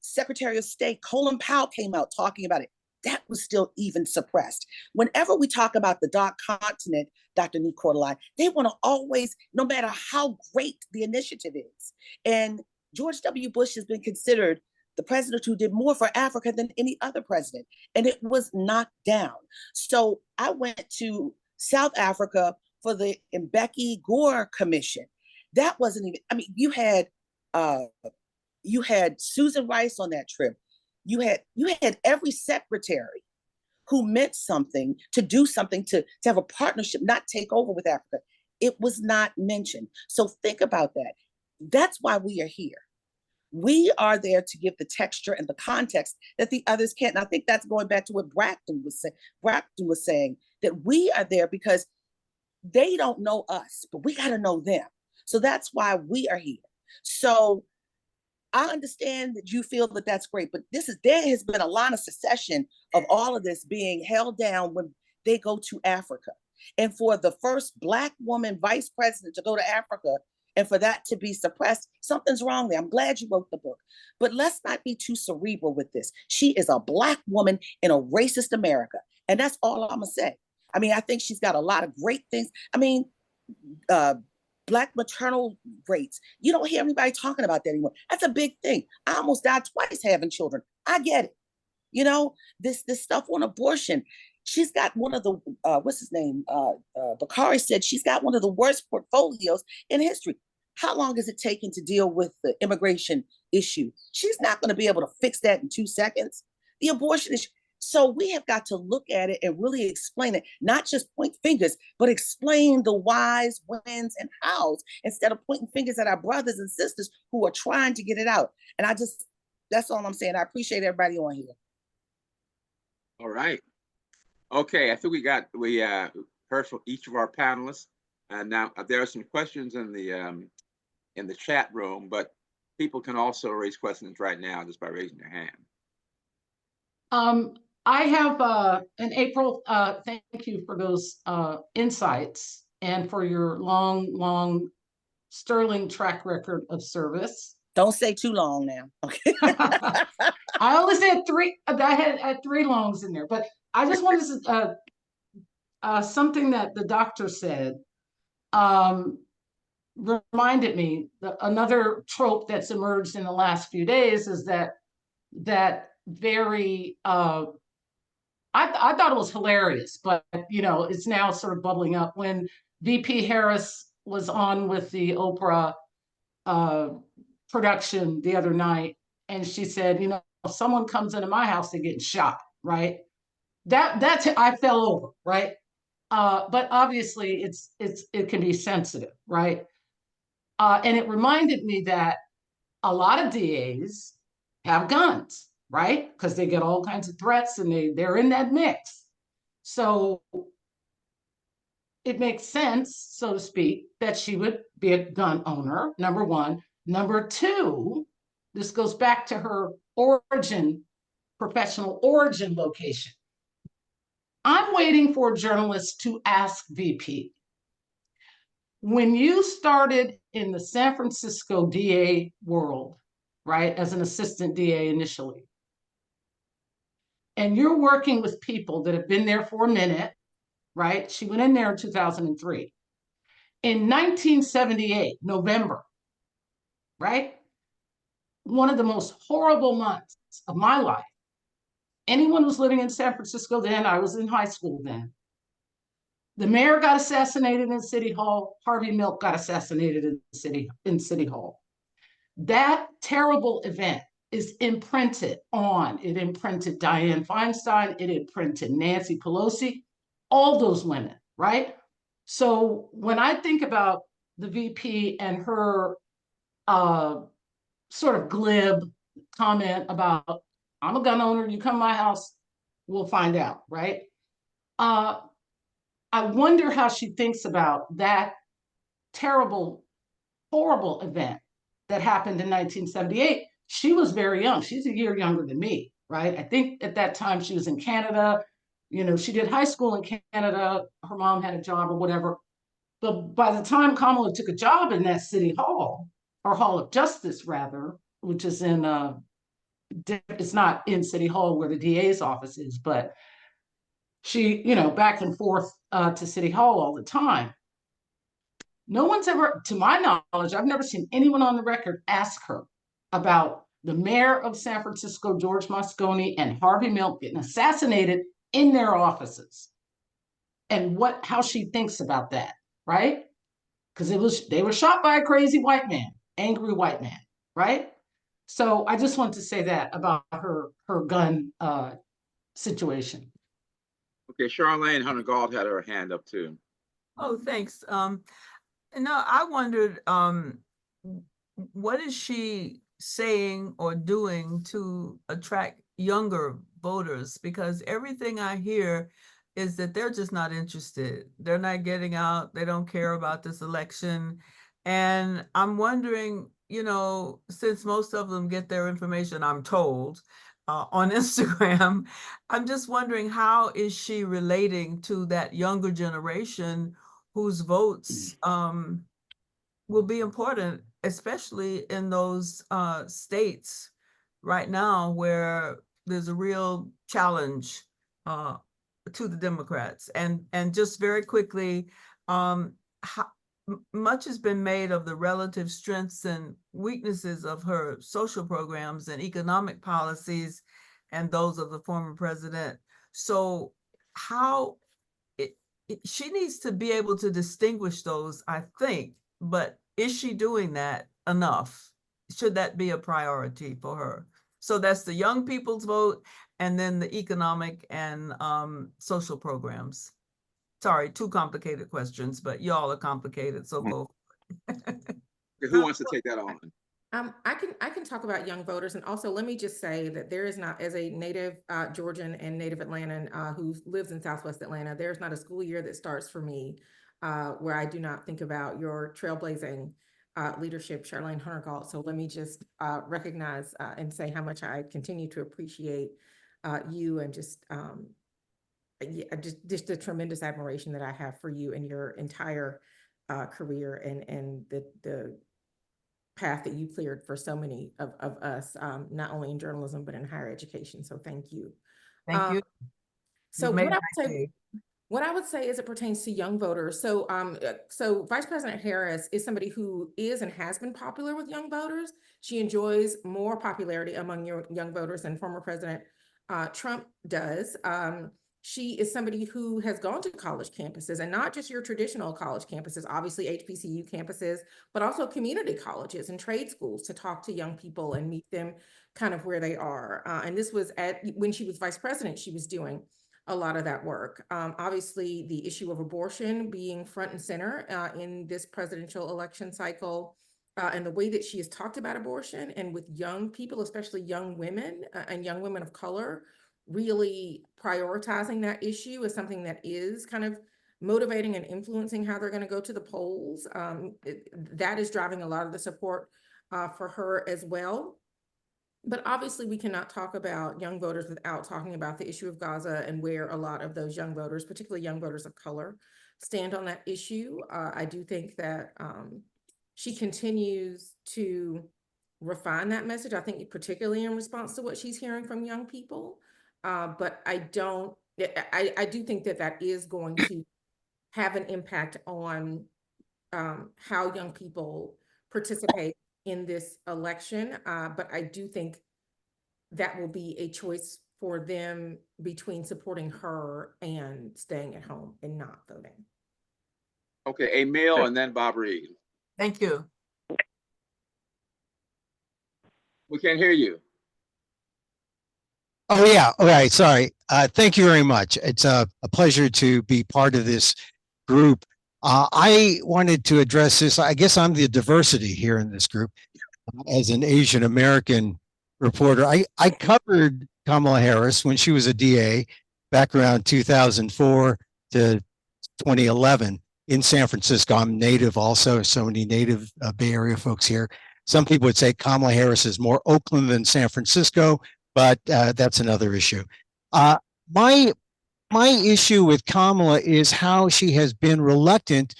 Secretary of State Colin Powell came out talking about it. That was still even suppressed. Whenever we talk about the Dark Continent, Dr. Nii-Quartelai, they want to always, no matter how great the initiative is. And George W. Bush has been considered the president who did more for Africa than any other president, and it was knocked down. So I went to South Africa for the Mbeki Gore Commission. That wasn't even, I mean, you had Susan Rice on that trip. You had every secretary who meant something to do something to have a partnership, not take over with Africa. It was not mentioned. So think about that. That's why we are here. We are there to give the texture and the context that the others can't. And I think that's going back to what Brakkton was saying. Brakkton was saying that we are there because they don't know us, but we got to know them. So that's why we are here. So I understand that you feel that that's great, but there has been a line of secession of all of this being held down when they go to Africa. And for the first Black woman vice president to go to Africa and for that to be suppressed, something's wrong there. I'm glad you wrote the book, but let's not be too cerebral with this. She is a Black woman in a racist America. And that's all I'm gonna say. I mean, I think she's got a lot of great things. I mean, Black maternal rates. You don't hear anybody talking about that anymore. That's a big thing. I almost died twice having children. I get it. You know, this stuff on abortion. She's got one of the, what's his name? Bakari said she's got one of the worst portfolios in history. How long is it taking to deal with the immigration issue? She's not going to be able to fix that in 2 seconds. The abortion issue. So we have got to look at it and really explain it, not just point fingers, but explain the whys, whens, and hows, instead of pointing fingers at our brothers and sisters who are trying to get it out. And that's all I'm saying. I appreciate everybody on here. All right. Okay, I think we heard from each of our panelists. And now there are some questions in the chat room, but people can also raise questions right now just by raising their hand. I have, and April, thank you for those insights and for your long, sterling track record of service. Don't say too long now. Okay. I only said 3. I had 3 longs in there, but I just wanted to, something that the doctor said reminded me that another trope that's emerged in the last few days is that very, I thought it was hilarious, but you know, it's now sort of bubbling up when VP Harris was on with the Oprah production the other night, and she said, you know, if someone comes into my house, they're getting shot, right? That's I fell over, right? But obviously it can be sensitive, right? And it reminded me that a lot of DAs have guns, right? Because they get all kinds of threats and they're in that mix. So it makes sense, so to speak, that she would be a gun owner, number one. Number two, this goes back to her professional origin location. I'm waiting for a journalist to ask VP, when you started in the San Francisco DA world, right, as an assistant DA initially, and you're working with people that have been there for a minute, right? She went in there in 2003. In 1978, November, right? One of the most horrible months of my life. Anyone who's living in San Francisco then, I was in high school then. The mayor got assassinated in City Hall. Harvey Milk got assassinated in City Hall. That terrible event is imprinted on. It imprinted Dianne Feinstein, it imprinted Nancy Pelosi, all those women, right? So when I think about the VP and her sort of glib comment about, I'm a gun owner, you come to my house, we'll find out, right? I wonder how she thinks about that terrible, horrible event that happened in 1978. She was very young. She's a year younger than me, right? I think at that time she was in Canada. You know, she did high school in Canada. Her mom had a job or whatever. But by the time Kamala took a job in that city hall, or Hall of Justice rather, which is in, it's not in City Hall where the DA's office is, but she, you know, back and forth to City Hall all the time. No one's ever, to my knowledge, I've never seen anyone on the record ask her about the mayor of San Francisco, George Moscone, and Harvey Milk getting assassinated in their offices, and how she thinks about that, right? Because they were shot by a crazy white man, angry white man, right? So I just wanted to say that about her gun situation. Okay, Charlene Hunter-Gault had her hand up too. Oh, thanks. No, I wondered, what is she saying or doing to attract younger voters? Because everything I hear is that they're just not interested. They're not getting out. They don't care about this election. And I'm wondering, you know, since most of them get their information, I'm told, on Instagram, I'm just wondering, how is she relating to that younger generation whose votes will be important, especially in those states right now where there's a real challenge to the Democrats. And just very quickly, much has been made of the relative strengths and weaknesses of her social programs and economic policies and those of the former president. So how she needs to be able to distinguish those, I think, but is she doing that enough? Should that be a priority for her? So that's the young people's vote, and then the economic and social programs. Sorry, two complicated questions, but y'all are complicated, so go. Who wants to take that on? I can talk about young voters, and also let me just say that there is not, as a native Georgian and native Atlantan who lives in Southwest Atlanta, there's not a school year that starts for me where I do not think about your trailblazing leadership, Charlene Hunter-Gault. So let me just recognize and say how much I continue to appreciate you, and just the tremendous admiration that I have for you and your entire career, and the path that you cleared for so many of us, not only in journalism, but in higher education. So thank you. Thank you. So what I would say as it pertains to young voters, so Vice President Harris is somebody who is and has been popular with young voters. She enjoys more popularity among young voters than former President Trump does. She is somebody who has gone to college campuses, and not just your traditional college campuses, obviously HBCU campuses, but also community colleges and trade schools, to talk to young people and meet them kind of where they are. And this was when she was vice president, she was doing a lot of that work. Obviously, the issue of abortion being front and center in this presidential election cycle, and the way that she has talked about abortion, and with young people, especially young women and young women of color, really prioritizing that issue is something that is kind of motivating and influencing how they're going to go to the polls. That is driving a lot of the support for her as well. But obviously, we cannot talk about young voters without talking about the issue of Gaza, and where a lot of those young voters, particularly young voters of color, stand on that issue. I do think that she continues to refine that message, I think particularly in response to what she's hearing from young people. But I do think that that is going to have an impact on how young people participate in this election. But I do think that will be a choice for them between supporting her and staying at home and not voting. Okay, Emil and then Bob Reed. Thank you. We can't hear you. Oh yeah. All right. Sorry. Thank you very much. It's a pleasure to be part of this group. I wanted to address this. I guess I'm the diversity here in this group as an Asian American reporter. I covered Kamala Harris when she was a DA back around 2004 to 2011 in San Francisco. I'm native also, so many native Bay Area folks here. Some people would say Kamala Harris is more Oakland than San Francisco, but that's another issue. My issue with Kamala is how she has been reluctant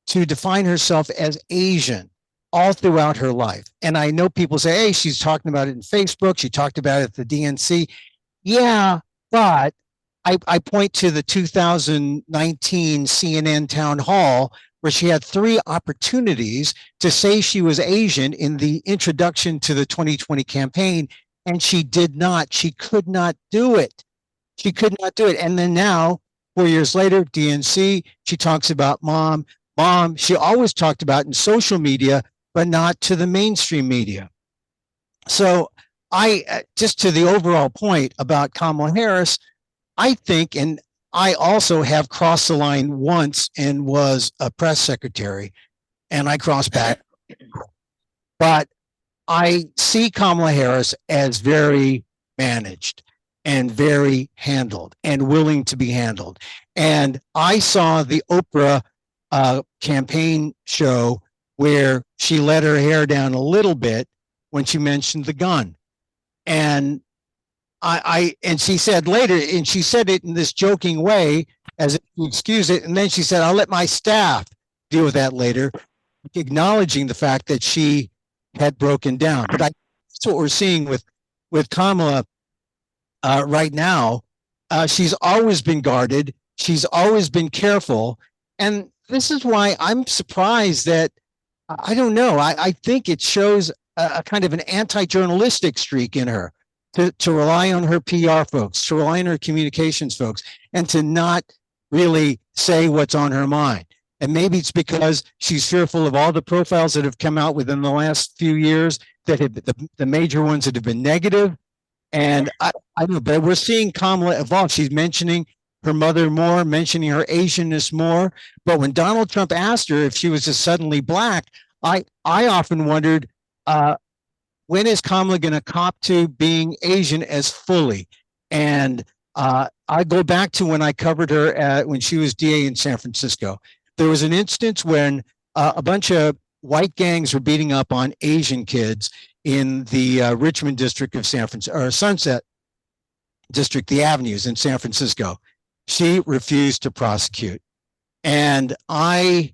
to define herself as Asian all throughout her life. And I know people say, hey, she's talking about it in Facebook. She talked about it at the DNC. Yeah, but I point to the 2019 CNN town hall where she had 3 opportunities to say she was Asian in the introduction to the 2020 campaign, and she did not. She could not do it. She could not do it. And then now, 4 years later, DNC, she talks about mom. Mom, she always talked about in social media, but not to the mainstream media. So I, just to the overall point about Kamala Harris, I think, and I also have crossed the line once and was a press secretary, and I crossed back. But I see Kamala Harris as very managed and very handled and willing to be handled. And I saw the Oprah campaign show where she let her hair down a little bit when she mentioned the gun. And and she said later, and she said it in this joking way, as if to excuse it. And then she said, I'll let my staff deal with that later, acknowledging the fact that she had broken down. But that's what we're seeing with Kamala right now. She's always been guarded. She's always been careful. And this is why I'm surprised that, I don't know, I think it shows a kind of an anti-journalistic streak in her. To rely on her PR folks, to rely on her communications folks, and to not really say what's on her mind. And maybe it's because she's fearful of all the profiles that have come out within the last few years, that have the major ones that have been negative. And I don't know, but we're seeing Kamala evolve. She's mentioning her mother more, mentioning her Asianness more. But when Donald Trump asked her if she was just suddenly black, I often wondered, when is Kamala going to cop to being Asian as fully? And I go back to when I covered her when she was DA in San Francisco. There was an instance when a bunch of white gangs were beating up on Asian kids in the Richmond district of San Francisco, or Sunset district, the avenues in San Francisco. She refused to prosecute. And I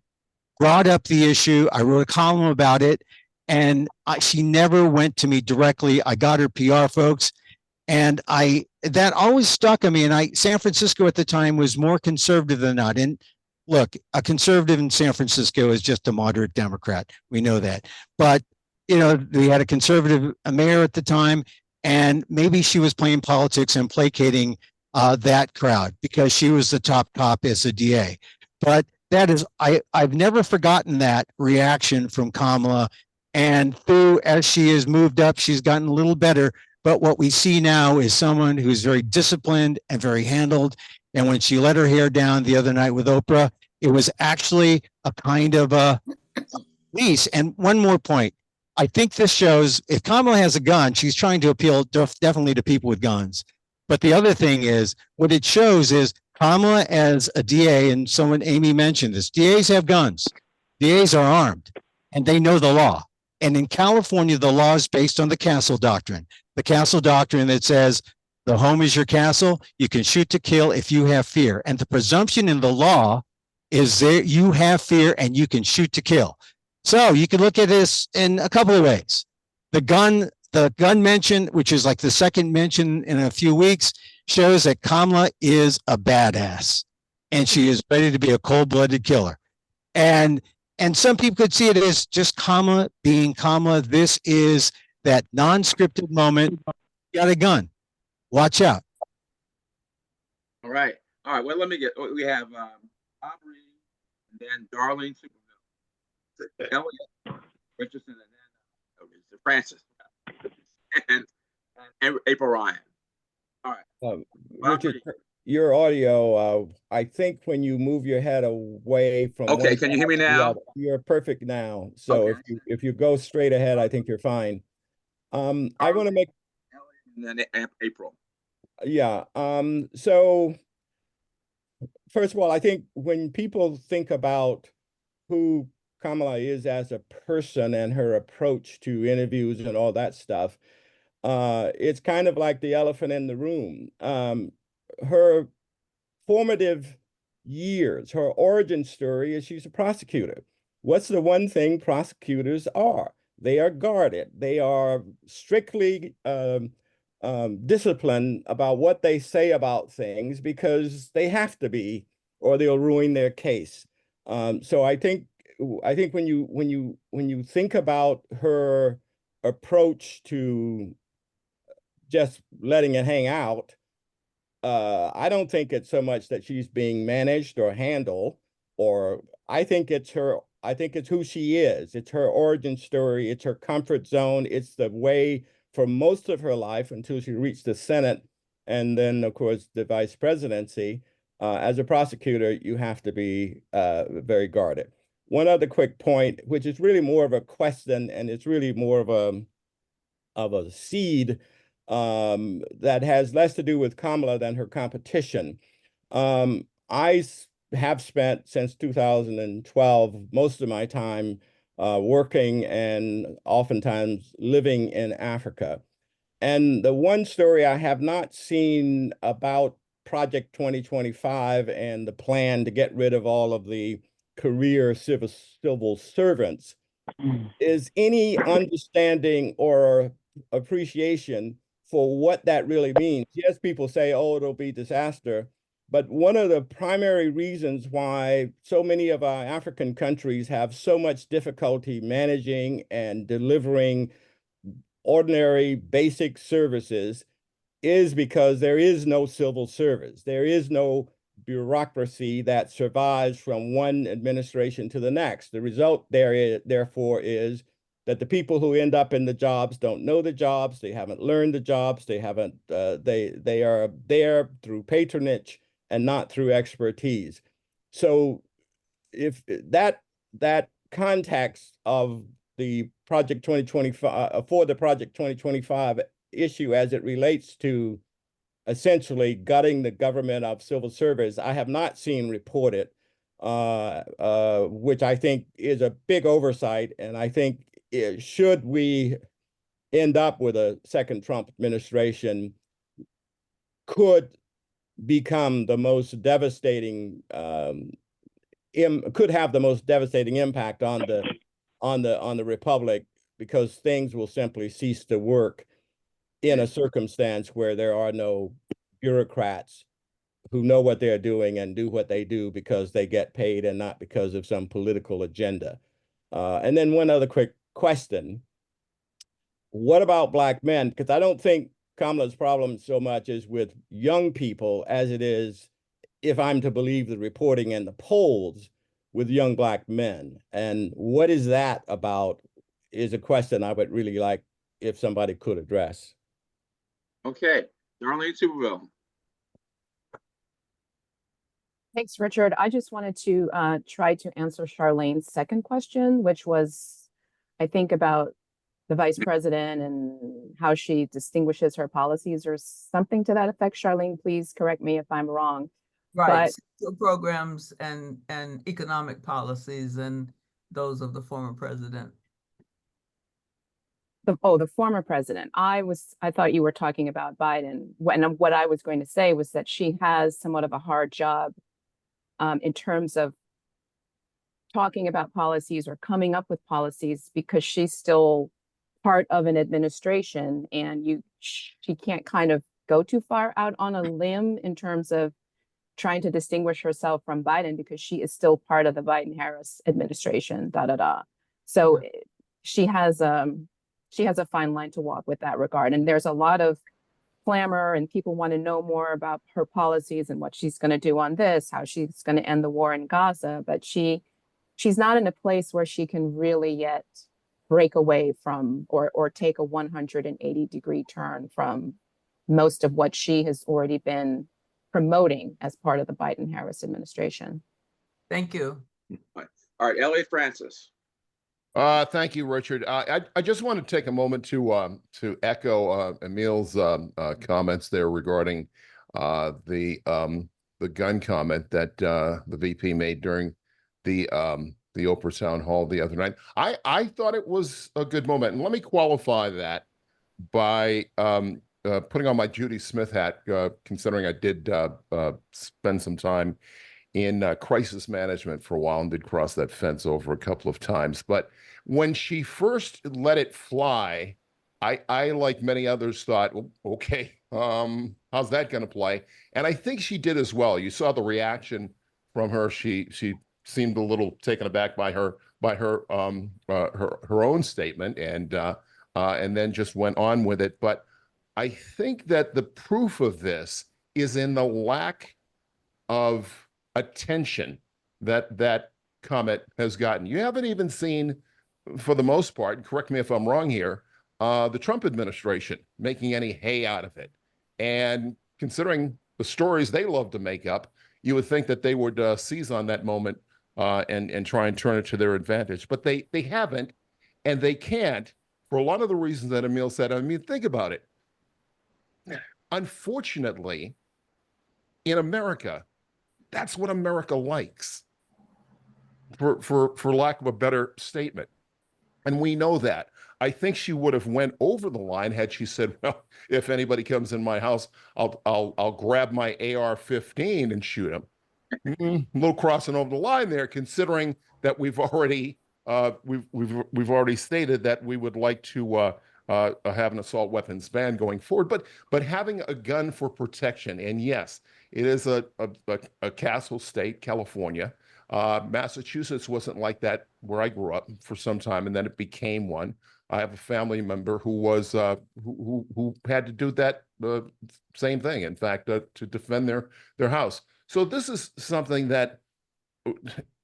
brought up the issue. I wrote a column about it. And she never went to me directly. I got her PR folks, and that always stuck on me. And San Francisco at the time was more conservative than not. And look, a conservative in San Francisco is just a moderate Democrat. We know that. But we had a conservative mayor at the time, and maybe she was playing politics and placating that crowd because she was the top cop as a DA. But that is, I've never forgotten that reaction from Kamala. And as she has moved up, she's gotten a little better. But what we see now is someone who's very disciplined and very handled. And when she let her hair down the other night with Oprah, it was actually a kind of a release. And one more point. I think this shows if Kamala has a gun, she's trying to appeal definitely to people with guns. But the other thing is, what it shows is Kamala as a DA, and Amy mentioned this, DAs have guns. DAs are armed, and they know the law. And in California, the law is based on the castle doctrine. The castle doctrine that says the home is your castle. You can shoot to kill if you have fear. And the presumption in the law is that you have fear and you can shoot to kill. So you can look at this in a couple of ways. The gun mention, which is like the second mention in a few weeks, shows that Kamala is a badass and she is ready to be a cold-blooded killer. And some people could see it as just Kamala being Kamala. This is that non-scripted moment. You got a gun. Watch out. All right. Well, we have Aubrey, and then Darlene, Superville, Elliot, Richardson, and then Francis, and April Ryan. Richard, your audio, I think when you move your head away from Okay, one can you hear me side to the now? other, you're perfect now. So Okay. if you go straight ahead, I think you're fine. I want to make And then April. Yeah. So first of all, I think when people think about who Kamala is as a person and her approach to interviews and all that stuff, it's kind of like the elephant in the room. Her formative years, her origin story is she's a prosecutor. What's the one thing prosecutors are? They are guarded. They are strictly disciplined about what they say about things because they have to be, or they'll ruin their case. So I think when you think about her approach to just letting it hang out, I don't think it's so much that she's being managed or handled, or I think it's who she is. It's her origin story. It's her comfort zone. It's the way for most of her life until she reached the Senate. And then, of course, the vice presidency. As a prosecutor, you have to be very guarded. One other quick point, which is really more of a question, and it's really more of a seed that has less to do with Kamala than her competition. I have spent since 2012 most of my time working and oftentimes living in Africa. And the one story I have not seen about Project 2025 and the plan to get rid of all of the career civil servants is any understanding or appreciation for what that really means. Yes, people say, oh, it'll be disaster. But one of the primary reasons why so many of our African countries have so much difficulty managing and delivering ordinary basic services is because there is no civil service. There is no bureaucracy that survives from one administration to the next. The result therefore is that the people who end up in the jobs don't know the jobs, they haven't learned the jobs, they haven't, they are there through patronage and not through expertise. So if that context of the Project 2025, for the Project 2025 issue as it relates to essentially gutting the government of civil service, I have not seen reported, which I think is a big oversight. And I think should we end up with a second Trump administration, could become the most devastating, could have the most devastating impact on the republic, because things will simply cease to work in a circumstance where there are no bureaucrats who know what they're doing and do what they do because they get paid and not because of some political agenda. And then one other quick question. What about Black men? Because I don't think Kamala's problem so much is with young people as it is, if I'm to believe the reporting and the polls, with young Black men. And what is that about is a question I would really like if somebody could address. Okay, Darlene, Superville. Thanks, Richard. I just wanted to try to answer Charlene's second question, which was, I think, about the vice president and how she distinguishes her policies or something to that effect. Charlene, please correct me if I'm wrong. Right, programs and economic policies and those of the former president. The former president. I thought you were talking about Biden. What I was going to say was that she has somewhat of a hard job in terms of talking about policies or coming up with policies, because she's still part of an administration, and she can't kind of go too far out on a limb in terms of trying to distinguish herself from Biden, because she is still part of the Biden-Harris administration, So she has a fine line to walk with that regard. And there's a lot of clamor and people want to know more about her policies and what she's going to do on this, how she's going to end the war in Gaza. But she's not in a place where she can really yet break away from or take a 180-degree turn from most of what she has already been promoting as part of the Biden-Harris administration. Thank you. All right, Elliot Francis. Thank you, Richard. I just want to take a moment to echo Emil's comments there regarding the gun comment that the VP made during the Oprah town hall the other night. I thought it was a good moment, and let me qualify that by putting on my Judy Smith hat, considering I did spend some time in crisis management for a while and did cross that fence over a couple of times. But when she first let it fly, I like many others, thought, well, okay, how's that going to play? And I think she did as well. You saw the reaction from her. She seemed a little taken aback by her own statement, and then just went on with it. But I think that the proof of this is in the lack of attention that comment has gotten. You haven't even seen, for the most part, correct me if I'm wrong here, the Trump administration making any hay out of it. And considering the stories they love to make up, you would think that they would seize on that moment and try and turn it to their advantage. But they haven't, and they can't, for a lot of the reasons that Emil said. I mean, think about it. Unfortunately, in America, that's what America likes, for lack of a better statement. And we know that. I think she would have went over the line had she said, well, if anybody comes in my house, I'll grab my AR-15 and shoot him. A little crossing over the line there, considering that we've already stated that we would like to have an assault weapons ban going forward, but having a gun for protection. And yes, it is a castle state, California. Massachusetts wasn't like that where I grew up for some time, and then it became one. I have a family member who was who had to do that same thing. In fact, to defend their house. So this is something that,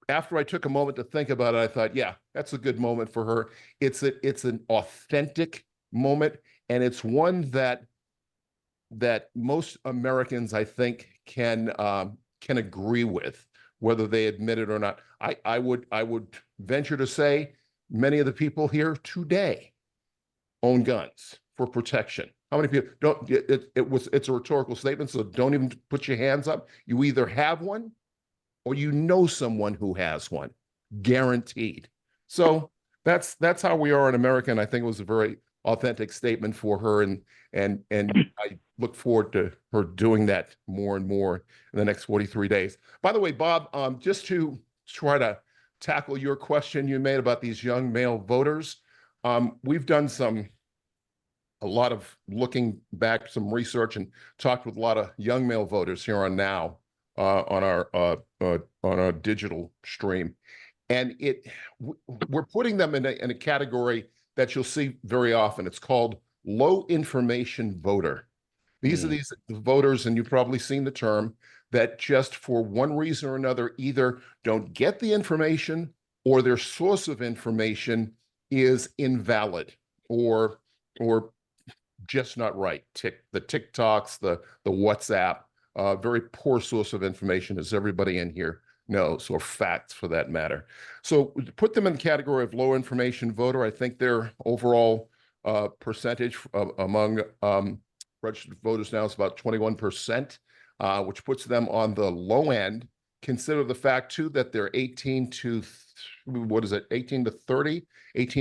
after I took a moment to think about it, I thought, yeah, that's a good moment for her. It's an authentic moment, and it's one that most Americans, I think, can agree with, whether they admit it or not. I would venture to say many of the people here today own guns for protection. How many people don't? It's a rhetorical statement, so don't even put your hands up. You either have one or you know someone who has one, guaranteed. So that's how we are in America, and I think it was a very authentic statement for her, and I look forward to her doing that more and more in the next 43 days. By the way, Bob, just to try to tackle your question you made about these young male voters, we've done a lot of looking back, some research, and talked with a lot of young male voters here on Now, on our digital stream, and we're putting them in a category that you'll see very often. It's called low information voter. These are the voters, and you've probably seen the term, that just for one reason or another either don't get the information or their source of information is invalid or just not right. The TikToks, the WhatsApp, very poor source of information, as everybody in here knows, or facts for that matter. So to put them in the category of low information voter, I think their overall percentage among registered voters now is about 21%, which puts them on the low end. Consider the fact too that they're 18 to 30, 18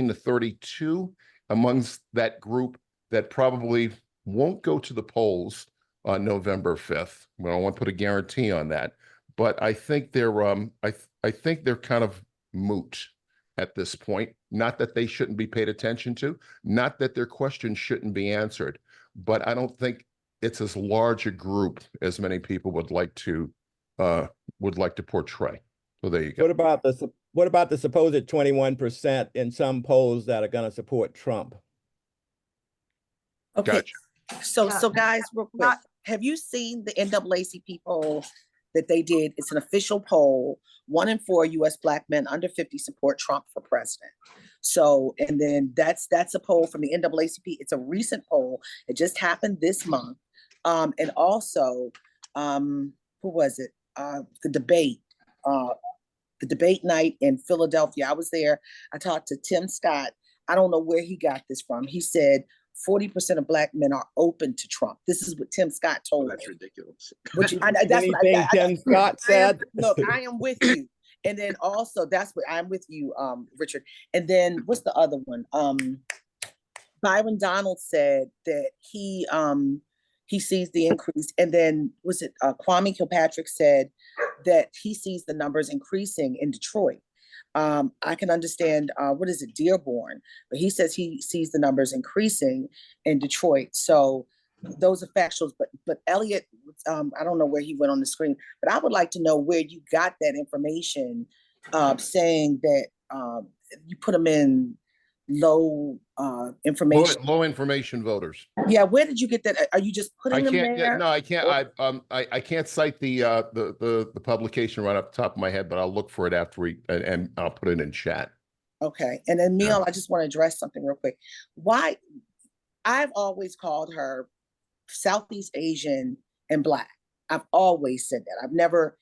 to 32 amongst that group that probably won't go to the polls on November 5th. We don't want to put a guarantee on that, but I think they're I think they're kind of moot at this point. Not that they shouldn't be paid attention to, not that their questions shouldn't be answered, but I don't think it's as large a group as many people would like to portray. So there you go. What about the supposed 21% in some polls that are going to support Trump? Okay, gotcha. So guys, real quick, have you seen the NAACP poll that they did? It's an official poll. 1 in 4 U.S. Black men under 50 support Trump for president. So, and then that's a poll from the NAACP. It's a recent poll. It just happened this month. And also, who was it? The debate night in Philadelphia. I was there. I talked to Tim Scott. I don't know where he got this from. He said 40% of Black men are open to Trump. This is what Tim Scott told me. That's ridiculous. That's Anything Tim Scott said. Look, I am with you. And then also, that's what I'm with you, Richard. And then what's the other one? Byron Donald said that he sees the increase. And then was it Kwame Kilpatrick said that he sees the numbers increasing in Detroit. I can understand, what is it, Dearborn, but he says he sees the numbers increasing in Detroit. So those are factuals, but Elliot, I don't know where he went on the screen, but I would like to know where you got that information, saying that you put them in low information. Low information voters. Yeah, where did you get that? Are you just putting them there? No, I can't. I can't cite the publication right off the top of my head, but I'll look for it after and I'll put it in chat. Okay, and then Neil, I just want to address something real quick. Why I've always called her Southeast Asian and Black. I've always said that. I've never.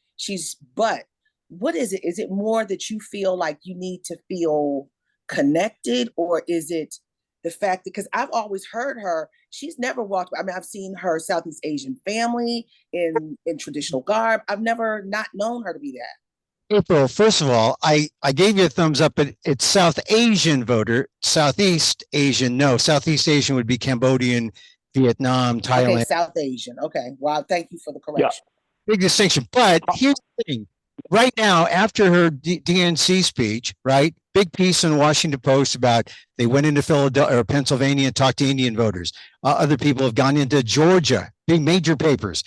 But what is it? Is it more that you feel like you need to feel connected, or is it the fact that, because I've always heard her, she's never walked, I mean, I've seen her Southeast Asian family in traditional garb. I've never not known her to be that. April, first of all, I gave you a thumbs up, but it's South Asian voter. Southeast Asian, no. Southeast Asian would be Cambodian, Vietnam, Thailand. Okay, South Asian. Okay, wow, thank you for the correction. Yeah. Big distinction. But here's the thing. Right now, after her DNC speech, right, big piece in the Washington Post about they went into Philadelphia or Pennsylvania and talked to Indian voters. Other people have gone into Georgia, big major papers,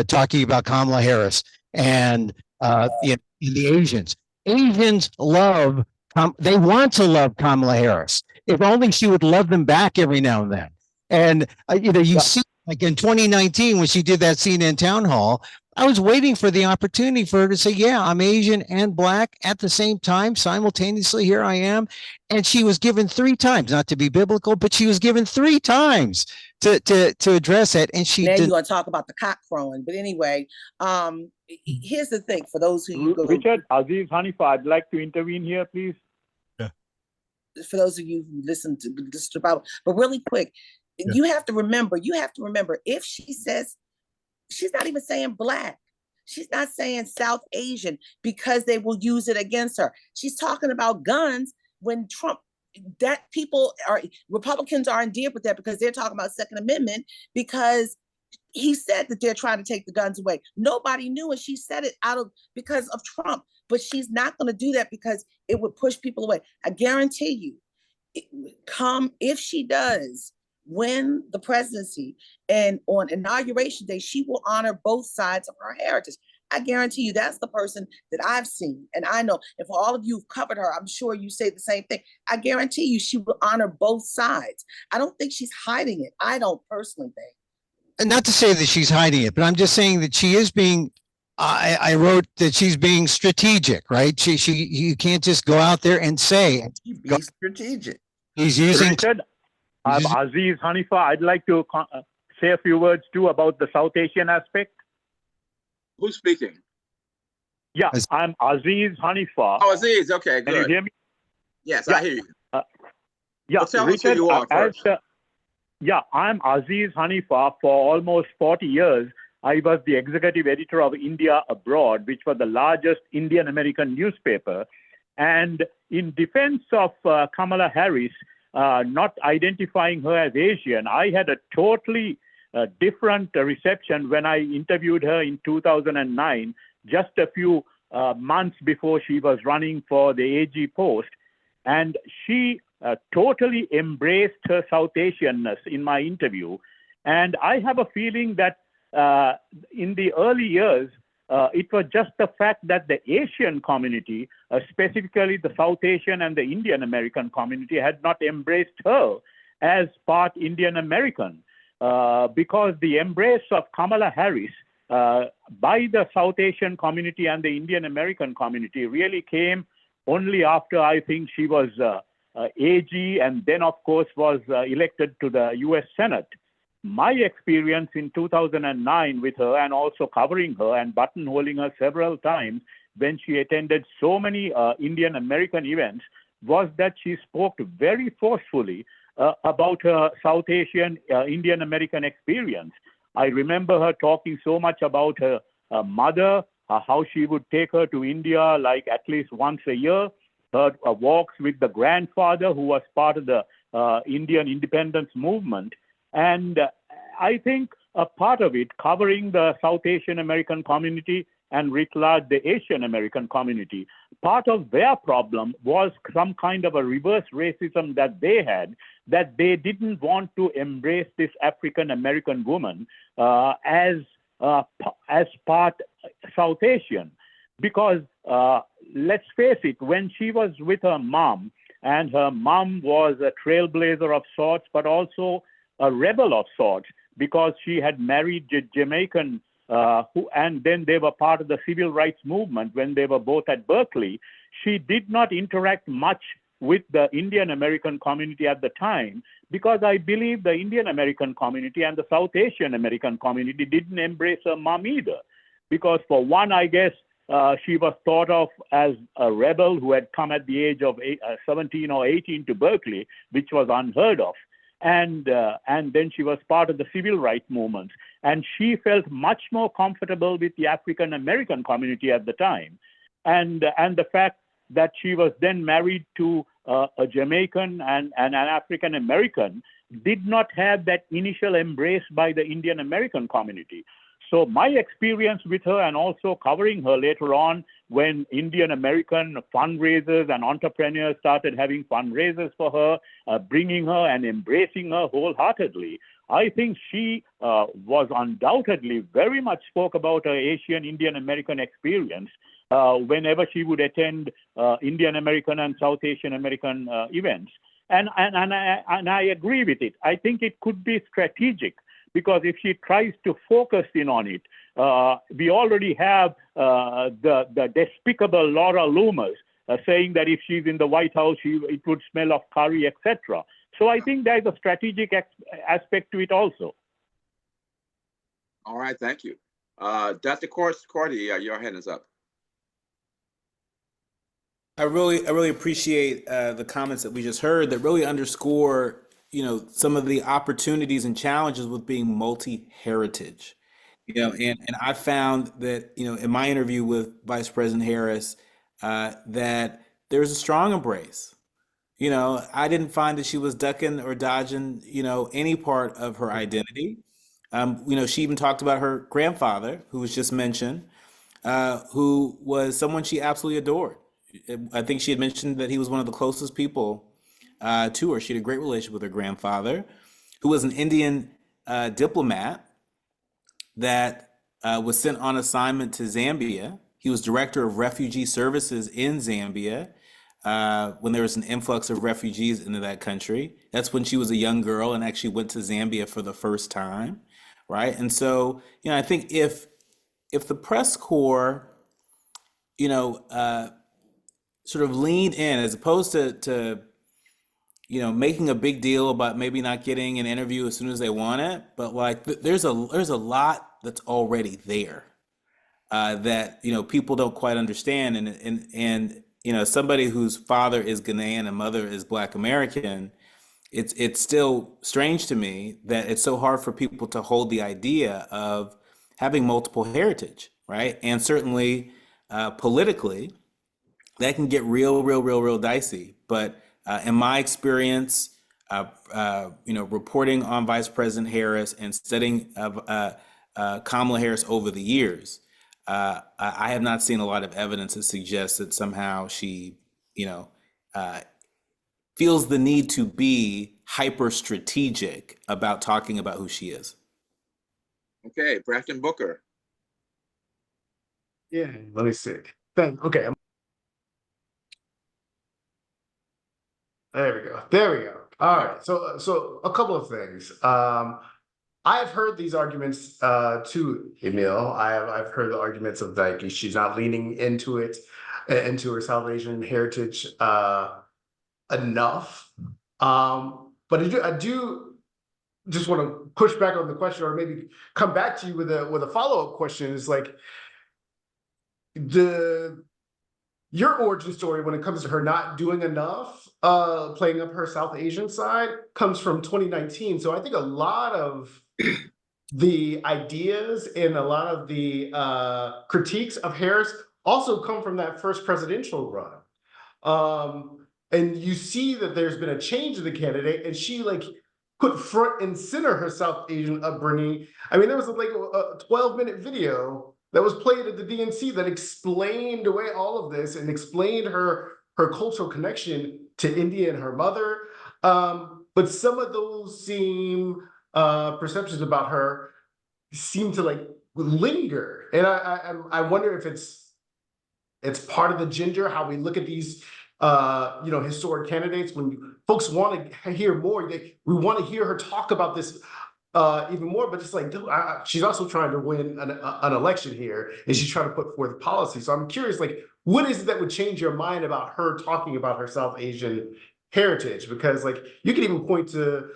talking about Kamala Harris and in the Asians. Asians love, they want to love Kamala Harris. If only she would love them back every now and then. And, you see, like in 2019, when she did that CNN town hall, I was waiting for the opportunity for her to say, yeah, I'm Asian and Black at the same time, simultaneously, here I am. And she was given 3 times, not to be biblical, but she was given 3 times to address it. And she now did. You want to talk about the cock crowing, but anyway, here's the thing for those who Richard, Aziz Hanifa, I'd like to intervene here, please. For those of you who listen to this about, but really quick, you have to remember, if she says, she's not even saying Black. She's not saying South Asian because they will use it against her. She's talking about guns when Trump, Republicans are endeared with that because they're talking about Second Amendment because he said that they're trying to take the guns away. Nobody knew, and she said it because of Trump, but she's not going to do that because it would push people away. I guarantee you, if she does win the presidency and on inauguration day, she will honor both sides of her heritage. I guarantee you that's the person that I've seen. And I know, and for all of you who've covered her, I'm sure you say the same thing. I guarantee you she will honor both sides. I don't think she's hiding it. I don't personally think. And not to say that she's hiding it, but I'm just saying that she is being, I wrote that she's being strategic, right? You can't just go out there and say. Be strategic. He's using. Richard, I'm Aziz Hanifa. I'd like to say a few words too about the South Asian aspect. Who's speaking? Yeah, I'm Aziz Hanifa. Oh, Aziz. Okay, good. Can you hear me? Yes, I hear you. Yeah, well, tell Richard, us who you are first. I'm Aziz Hanifa. For almost 40 years, I was the executive editor of India Abroad, which was the largest Indian American newspaper. And in defense of Kamala Harris, not identifying her as Asian, I had a totally different reception when I interviewed her in 2009, just a few months before she was running for the AG post. And she totally embraced her South Asianness in my interview. And I have a feeling that in the early years, it was just the fact that the Asian community, specifically the South Asian and the Indian American community, had not embraced her as part Indian American. Because the embrace of Kamala Harris by the South Asian community and the Indian American community really came only after I think she was AG and then, of course, was elected to the US Senate. my experience in 2009 with her and also covering her and buttonholing her several times when she attended so many Indian American events was that she spoke very forcefully about her South Asian Indian American experience. I remember her talking so much about her mother, how she would take her to India like at least once a year, her walks with the grandfather who was part of the Indian independence movement. And I think a part of it covering the South Asian American community and writ large the Asian American community. Part of their problem was some kind of a reverse racism that they had, that they didn't want to embrace this African American woman as part South Asian. Because let's face it, when she was with her mom, and her mom was a trailblazer of sorts, but also a rebel of sorts, because she had married a Jamaican and then they were part of the civil rights movement when they were both at Berkeley. She did not interact much with the Indian American community at the time, because I believe the Indian American community and the South Asian American community didn't embrace her mom either. Because for one, I guess, she was thought of as a rebel who had come at the age of 17 or 18 to Berkeley, which was unheard of. And then she was part of the civil rights movement. And she felt much more comfortable with the African American community at the time. And the fact that she was then married to a Jamaican and an African American did not have that initial embrace by the Indian American community. So my experience with her and also covering her later on when Indian American fundraisers and entrepreneurs started having fundraisers for her, bringing her and embracing her wholeheartedly, I think she was undoubtedly very much spoke about her Asian Indian American experience whenever she would attend Indian American and South Asian American events. And I agree with it. I think it could be strategic, because if she tries to focus in on it, we already have the despicable Laura Loomis saying that if she's in the White House, it would smell of curry, etc. So I think there's a strategic aspect to it also. All right, thank you. Dr. Quartey, your hand is up. I really appreciate the comments that we just heard that really underscore, some of the opportunities and challenges with being multi-heritage. And I found that, in my interview with Vice President Harris, that there's a strong embrace. I didn't find that she was ducking or dodging, any part of her identity. She even talked about her grandfather, who was just mentioned, who was someone she absolutely adored. I think she had mentioned that he was one of the closest people to her. She had a great relationship with her grandfather, who was an Indian diplomat that was sent on assignment to Zambia. He was director of refugee services in Zambia when there was an influx of refugees into that country. That's when she was a young girl and actually went to Zambia for the first time, right? And so, I think if the press corps, sort of leaned in, as opposed to making a big deal about maybe not getting an interview as soon as they want it, but like there's a lot that's already there that people don't quite understand, and somebody whose father is Ghanaian and mother is Black American, it's still strange to me that it's so hard for people to hold the idea of having multiple heritage, right? And certainly politically, that can get real dicey. But in my experience, reporting on Vice President Harris and studying Kamala Harris over the years, I have not seen a lot of evidence that suggests that somehow she, feels the need to be hyper strategic about talking about who she is. Okay, Brakkton Booker. Yeah, let me see. Okay. There we go. All right. So a couple of things. I've heard these arguments too, Emil. I've heard the arguments of like she's not leaning into it, into her South Asian heritage enough. But I do just want to push back on the question, or maybe come back to you with a follow-up question, is like your origin story when it comes to her not doing enough, playing up her South Asian side, comes from 2019. So I think a lot of the ideas and a lot of the critiques of Harris also come from that first presidential run. And you see that there's been a change in the candidate, and she like put front and center her South Asian upbringing. I mean, there was like a 12-minute video that was played at the DNC that explained away all of this and explained her cultural connection to India and her mother. But some of those perceptions about her seem to like linger. And I wonder if it's part of the gender, how we look at these historic candidates. When folks want to hear more, we want to hear her talk about this even more, but it's like, dude, she's also trying to win an election here, and she's trying to put forth policy. So I'm curious, like, what is it that would change your mind about her talking about her South Asian heritage? Because like, you can even point to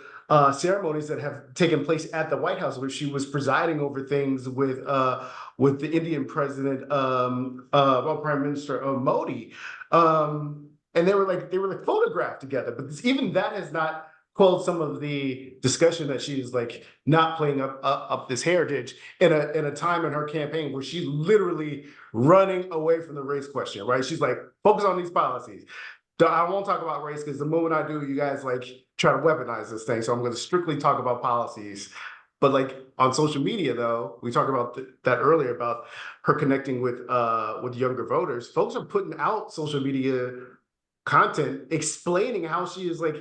ceremonies that have taken place at the White House, where she was presiding over things with the Indian president, Prime Minister Modi, and they were like photographed together. But even that has not quelled some of the discussion that she is like not playing up this heritage in a time in her campaign where she's literally running away from the race question, right? She's like, focus on these policies. I won't talk about race, because the moment I do, you guys like try to weaponize this thing. So I'm going to strictly talk about policies. But like on social media, though, we talked about that earlier about her connecting with younger voters. Folks are putting out social media content explaining how she is like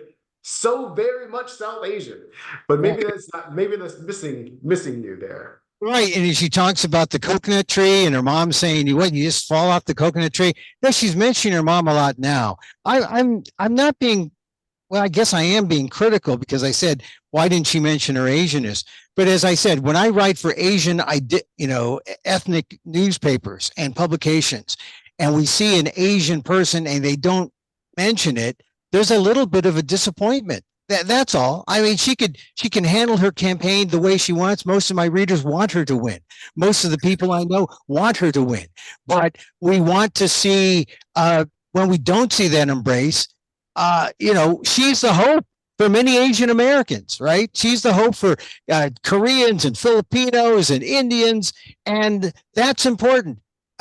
so very much South Asian, but maybe that's missing you there. Right, and she talks about the coconut tree and her mom saying, "You just fall off the coconut tree." No, she's mentioning her mom a lot now. I'm not being, well, I guess I am being critical, because I said, why didn't she mention her Asianness? But as I said, when I write for Asian, ethnic newspapers and publications, and we see an Asian person and they don't mention it, there's a little bit of a disappointment. That's all. I mean, she can handle her campaign the way she wants. Most of my readers want her to win. Most of the people I know want her to win. But we want to see, when we don't see that embrace, she's the hope for many Asian Americans, right? She's the hope for Koreans and Filipinos and Indians, and that's important.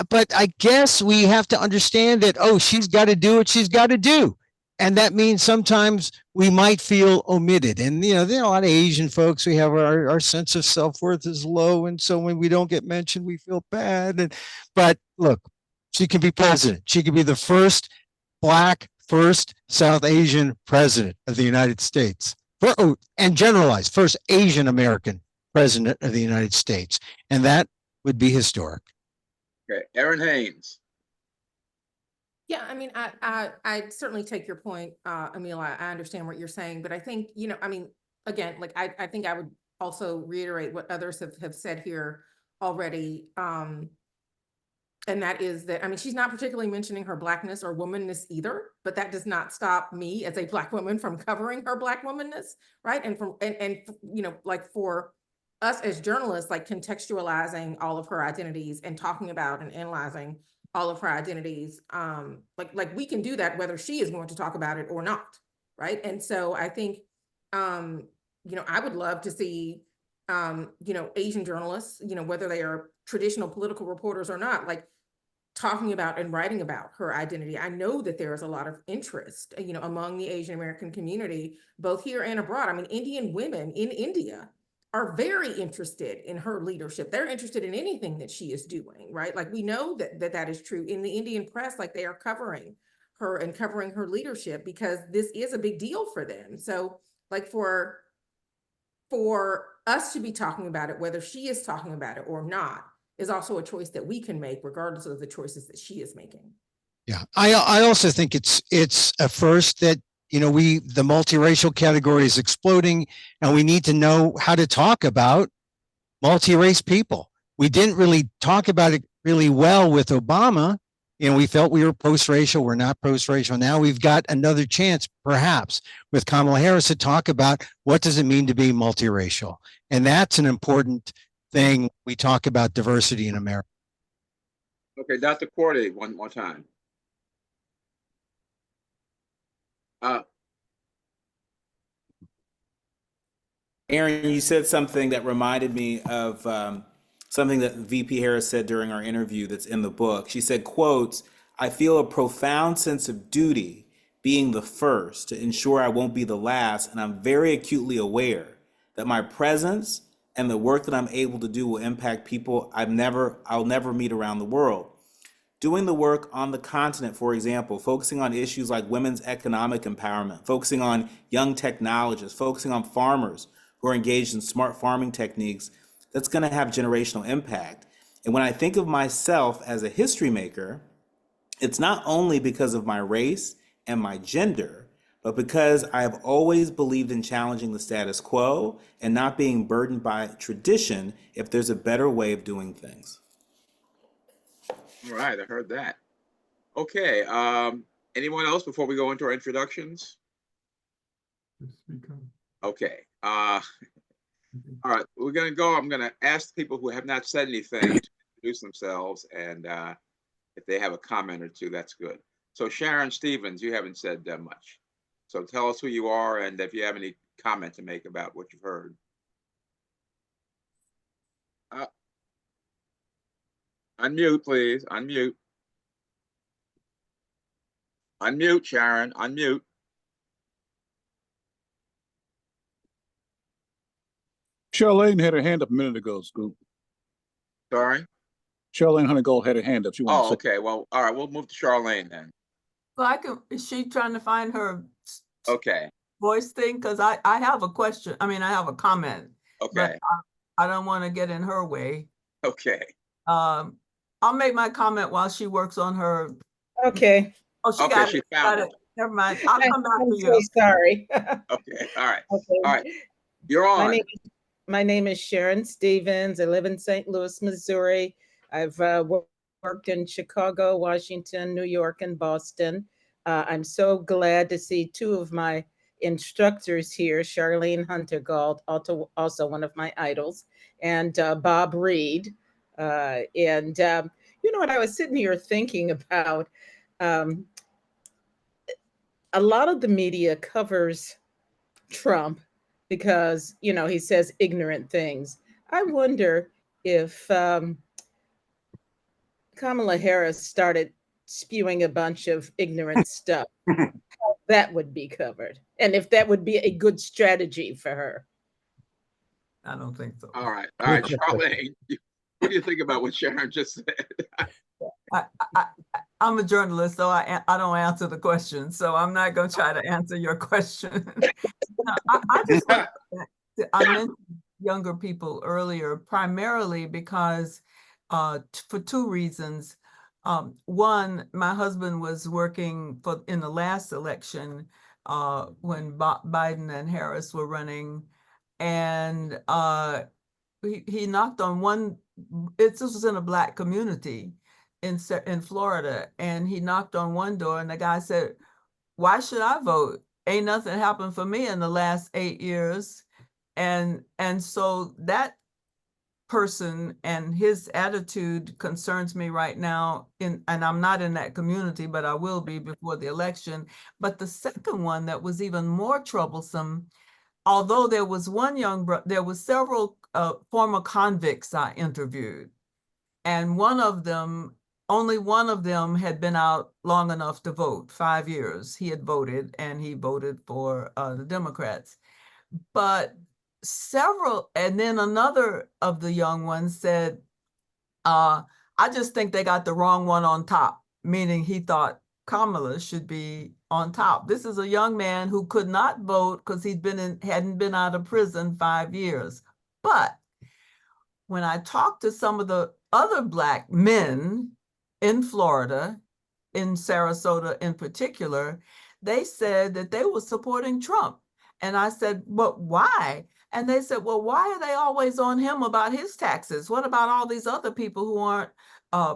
But I guess we have to understand that, she's got to do what she's got to do. And that means sometimes we might feel omitted. And, there are a lot of Asian folks, we have our sense of self-worth is low. And so when we don't get mentioned, we feel bad. But look, she can be president. She can be the first Black, first South Asian president of the United States. And generalized, first Asian American president of the United States. And that would be historic. Okay, Errin Haines. Yeah, I mean, I certainly take your point, Emil. I understand what you're saying, but I think, again, like I think I would also reiterate what others have said here already. And that is that, she's not particularly mentioning her Blackness or womanness either, but that does not stop me as a Black woman from covering her Black womanness, right? And like for us as journalists, like contextualizing all of her identities and talking about and analyzing all of her identities, like we can do that whether she is going to talk about it or not, right? And so I think, I would love to see, Asian journalists, whether they are traditional political reporters or not, like talking about and writing about her identity. I know that there is a lot of interest, among the Asian American community, both here and abroad. Indian women in India are very interested in her leadership. They're interested in anything that she is doing, right? Like we know that is true in the Indian press, like they are covering her and covering her leadership because this is a big deal for them. So like for us to be talking about it, whether she is talking about it or not, is also a choice that we can make regardless of the choices that she is making. Yeah, I also think it's a first that the multiracial category is exploding, and we need to know how to talk about multi-race people. We didn't really talk about it really well with Obama. we felt we were post-racial. We're not post-racial. Now we've got another chance, perhaps, with Kamala Harris to talk about what does it mean to be multiracial. And that's an important thing. We talk about diversity in America. Okay, Dr. Quartey, one more time. Errin, you said something that reminded me of something that VP Harris said during our interview that's in the book. She said, quote, "I feel a profound sense of duty being the first to ensure I won't be the last, and I'm very acutely aware that my presence and the work that I'm able to do will impact people I'll never meet around the world. Doing the work on the continent, for example, focusing on issues like women's economic empowerment, focusing on young technologists, focusing on farmers who are engaged in smart farming techniques, that's going to have generational impact. And when I think of myself as a history maker, it's not only because of my race and my gender, but because I have always believed in challenging the status quo and not being burdened by tradition if there's a better way of doing things." All right, I heard that. Okay, anyone else before we go into our introductions? Okay, all right, we're gonna go. I'm gonna ask people who have not said anything to introduce themselves, and if they have a comment or two, that's good. So Sharon Stevens, you haven't said much. So tell us who you are and if you have any comment to make about what you've heard. Unmute, please. Unmute. Unmute, Sharon. Unmute. Charlene had her hand up a minute ago, Scoop. Sorry? Charlene Honeygold had her hand up. She wanted to say. Okay. Well, all right. We'll move to Charlene then. Well, is she trying to find her voice thing? Because I have a question. I mean, I have a comment. Okay. But I don't want to get in her way. Okay. I'll make my comment while she works on her. Okay. Oh, she got it. Never mind. I'll come back to you. I'm so sorry. Okay. All right. Okay. All right. You're on. My name is Sharon Stevens. I live in St. Louis, Missouri. I've worked in Chicago, Washington, New York, and Boston. I'm so glad to see two of my instructors here, Charlene Honeygold, also one of my idols, and Bob Reed. You know what, I was sitting here thinking about, a lot of the media covers Trump because, you know, he says ignorant things. I wonder if Kamala Harris started spewing a bunch of ignorant stuff, how that would be covered, and if that would be a good strategy for her. I don't think so. All right. All right, Charlene. What do you think about what Sharon just said? I'm a journalist, so I don't answer the question. So I'm not going to try to answer your question. I mentioned younger people earlier, primarily because for two reasons. One, my husband was working in the last election when Biden and Harris were running, and he knocked on one. This was in a Black community in Florida, and he knocked on one door, and the guy said, "Why should I vote? Ain't nothing happened for me in the last 8 years." And so that person and his attitude concerns me right now, and I'm not in that community, but I will be before the election. But the second one that was even more troublesome, although there was one there was several former convicts I interviewed, and only one of them had been out long enough to vote. 5 years he had voted, and he voted for the Democrats. But and then another of the young ones said, I just think they got the wrong one on top, meaning he thought Kamala should be on top. This is a young man who could not vote because hadn't been out of prison 5 years. But when I talked to some of the other Black men in Florida, in Sarasota in particular, they said that they were supporting Trump. And I said, "But why?" And they said, "Well, why are they always on him about his taxes? What about all these other people who aren't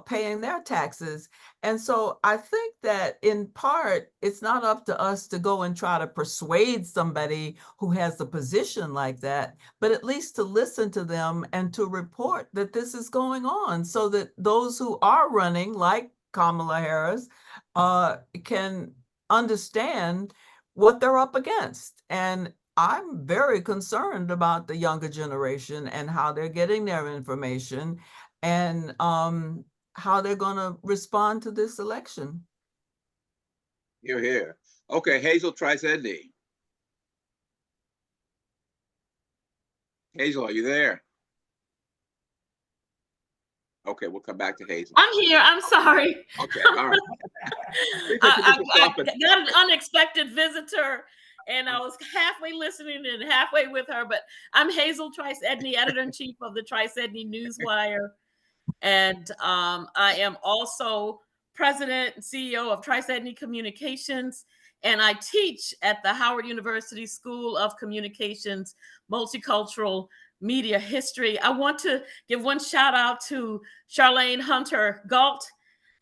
paying their taxes. And so I think that in part, it's not up to us to go and try to persuade somebody who has a position like that, but at least to listen to them and to report that this is going on so that those who are running, like Kamala Harris, can understand what they're up against. And I'm very concerned about the younger generation and how they're getting their information and how they're going to respond to this election. Hear, hear. Okay, Hazel tries Ed.D. Hazel, are you there? Okay, we'll come back to Hazel. I'm here. I'm sorry. Okay, all right. I got an unexpected visitor, and I was halfway listening and halfway with her. But I'm Hazel Trice Edney, editor-in-chief of the Trice Edney Newswire, and I am also president and CEO of Trice Edney Communications, and I teach at the Howard University School of Communications, Multicultural Media History. I want to give one shout out to Charlene Hunter Galt.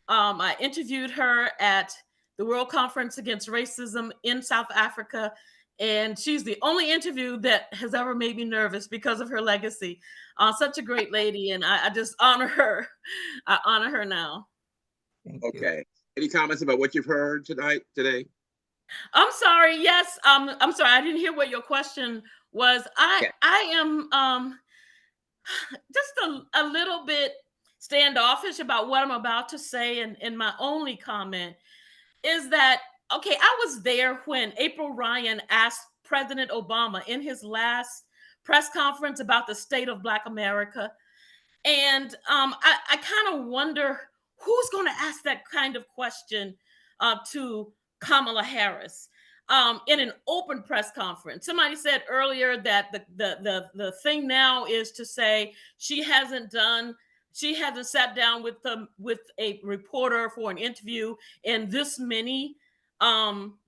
I interviewed her at the World Conference Against Racism in South Africa, and she's the only interview that has ever made me nervous because of her legacy. Such a great lady, and I just honor her. I honor her now. Okay. Any comments about what you've heard today? I'm sorry. Yes. I'm sorry. I didn't hear what your question was. I am just a little bit standoffish about what I'm about to say. And my only comment is that, okay, I was there when April Ryan asked President Obama in his last press conference about the state of Black America. And I kind of wonder who's going to ask that kind of question to Kamala Harris in an open press conference. Somebody said earlier that the thing now is to say she hasn't sat down with a reporter for an interview in this many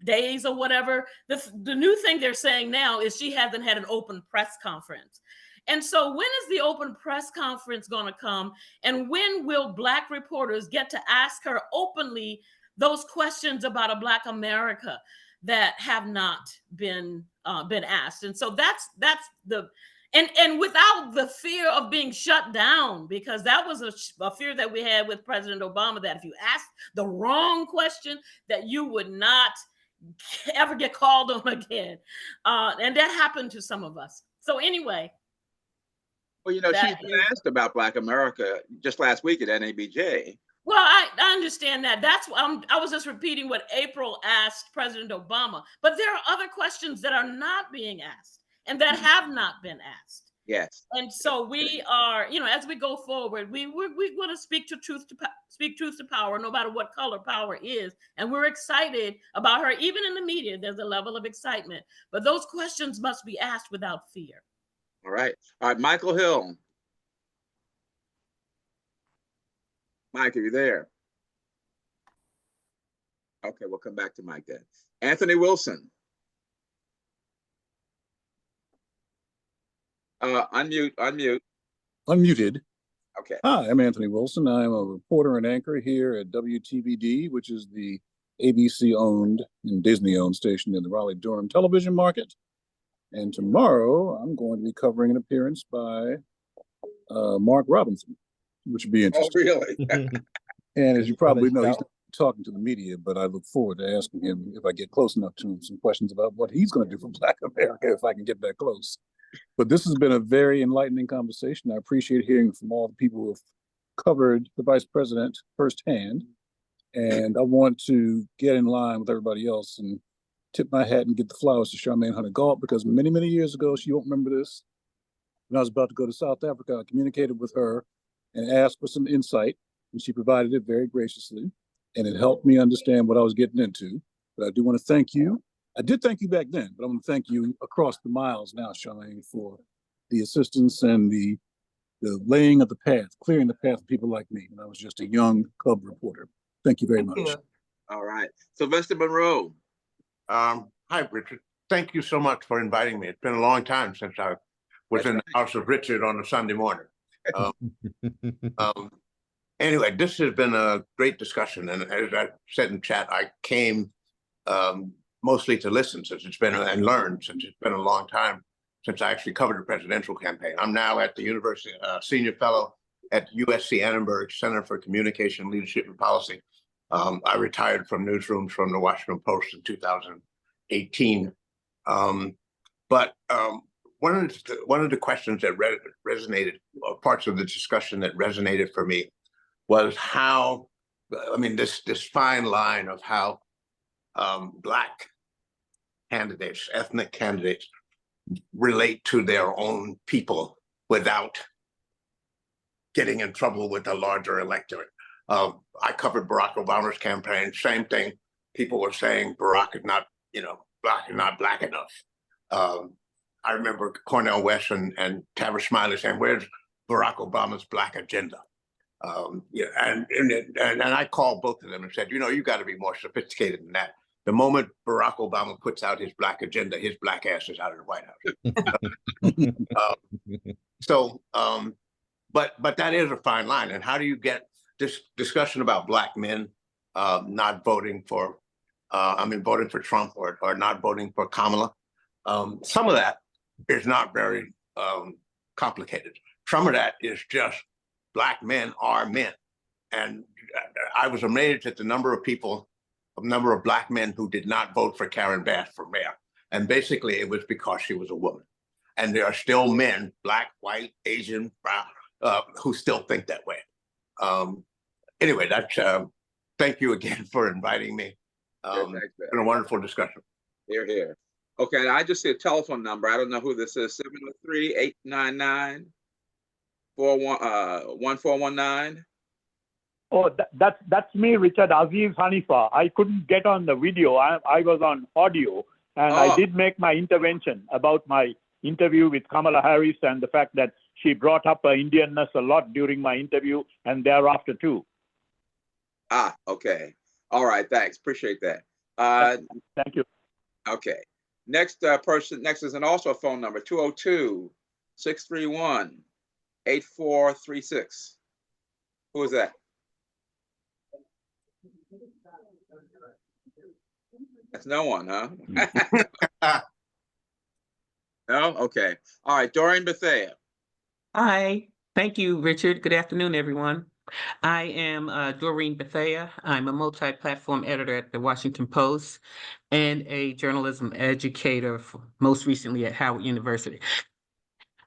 days or whatever. The new thing they're saying now is she hasn't had an open press conference. And so when is the open press conference going to come? And when will Black reporters get to ask her openly those questions about a Black America that have not been asked? And so that's the, and without the fear of being shut down, because that was a fear that we had with President Obama, that if you asked the wrong question, that you would not ever get called on again. And that happened to some of us. So anyway. Well, you know, she's been asked about Black America just last week at NABJ. Well, I understand that. That's I was just repeating what April asked President Obama. But there are other questions that are not being asked and that have not been asked. Yes. And so we are, you know, as we go forward, we want to speak truth to power, no matter what color power is. And we're excited about her. Even in the media, there's a level of excitement. But those questions must be asked without fear. All right. All right, Michael Hill. Mike, are you there? Okay, we'll come back to Mike then. Anthony Wilson. Unmute. Unmuted. Okay. Hi, I'm Anthony Wilson. I'm a reporter and anchor here at WTVD, which is the ABC-owned and Disney-owned station in the Raleigh-Durham television market. And tomorrow, I'm going to be covering an appearance by Mark Robinson, which would be interesting. Oh, really? And as you probably know, he's not talking to the media, but I look forward to asking him, if I get close enough to him, some questions about what he's going to do for Black America, if I can get that close. But this has been a very enlightening conversation. I appreciate hearing from all the people who have covered the vice president firsthand. And I want to get in line with everybody else and tip my hat and give the flowers to Charlene Hunter Galt, because many, many years ago, she won't remember this, when I was about to go to South Africa, I communicated with her and asked for some insight, and she provided it very graciously, and it helped me understand what I was getting into. But I do want to thank you. I did thank you back then, but I want to thank you across the miles now, Charlene, for the assistance and the laying of the path, clearing the path for people like me when I was just a young cub reporter. Thank you very much. All right. Sylvester Monroe. Hi, Richard. Thank you so much for inviting me. It's been a long time since I was in the house of Richard on a Sunday morning. Anyway, this has been a great discussion, and as I said in chat, I came mostly to listen since it's been and learn since it's been a long time since I actually covered a presidential campaign. I'm now at the university, senior fellow at USC Annenberg Center for Communication, Leadership, and Policy. I retired from newsrooms from the Washington Post in 2018. But one of the questions that resonated, or parts of the discussion that resonated for me, was how, I mean, this fine line of how Black candidates, ethnic candidates, relate to their own people without getting in trouble with the larger electorate. I covered Barack Obama's campaign, same thing. People were saying Barack is not, Black is not Black enough. I remember Cornel West and Tavis Smiley saying, "Where's Barack Obama's Black agenda?" Yeah, and I called both of them and said, you got to be more sophisticated than that. The moment Barack Obama puts out his Black agenda, his Black ass is out of the White House. But that is a fine line. And how do you get this discussion about Black men not voting for, voting for Trump or not voting for Kamala? Some of that is not very complicated. Some of that is just Black men are men. And I was amazed at the number of Black men who did not vote for Karen Bass for mayor. And basically it was because she was a woman. And there are still men, Black, white, Asian, brown, who still think that way. Anyway, that's, thank you again for inviting me. It's been a wonderful discussion. Here, here. Okay, and I just see a telephone number. I don't know who this is, 703-899-1419. Oh, that's me, Richard Aziz Hanifa. I couldn't get on the video. I was on audio, and I did make my intervention about my interview with Kamala Harris and the fact that she brought up her Indianness a lot during my interview and thereafter too. Okay. All right, thanks. Appreciate that. Thank you. Okay. Next next is also a phone number, 202-631-8436. Who is that? That's no one, huh? No? Okay. All right, Doreen Bethea. Hi. Thank you, Richard. Good afternoon, everyone. I am Doreen Bethea. I'm a multi-platform editor at the Washington Post and a journalism educator, most recently at Howard University.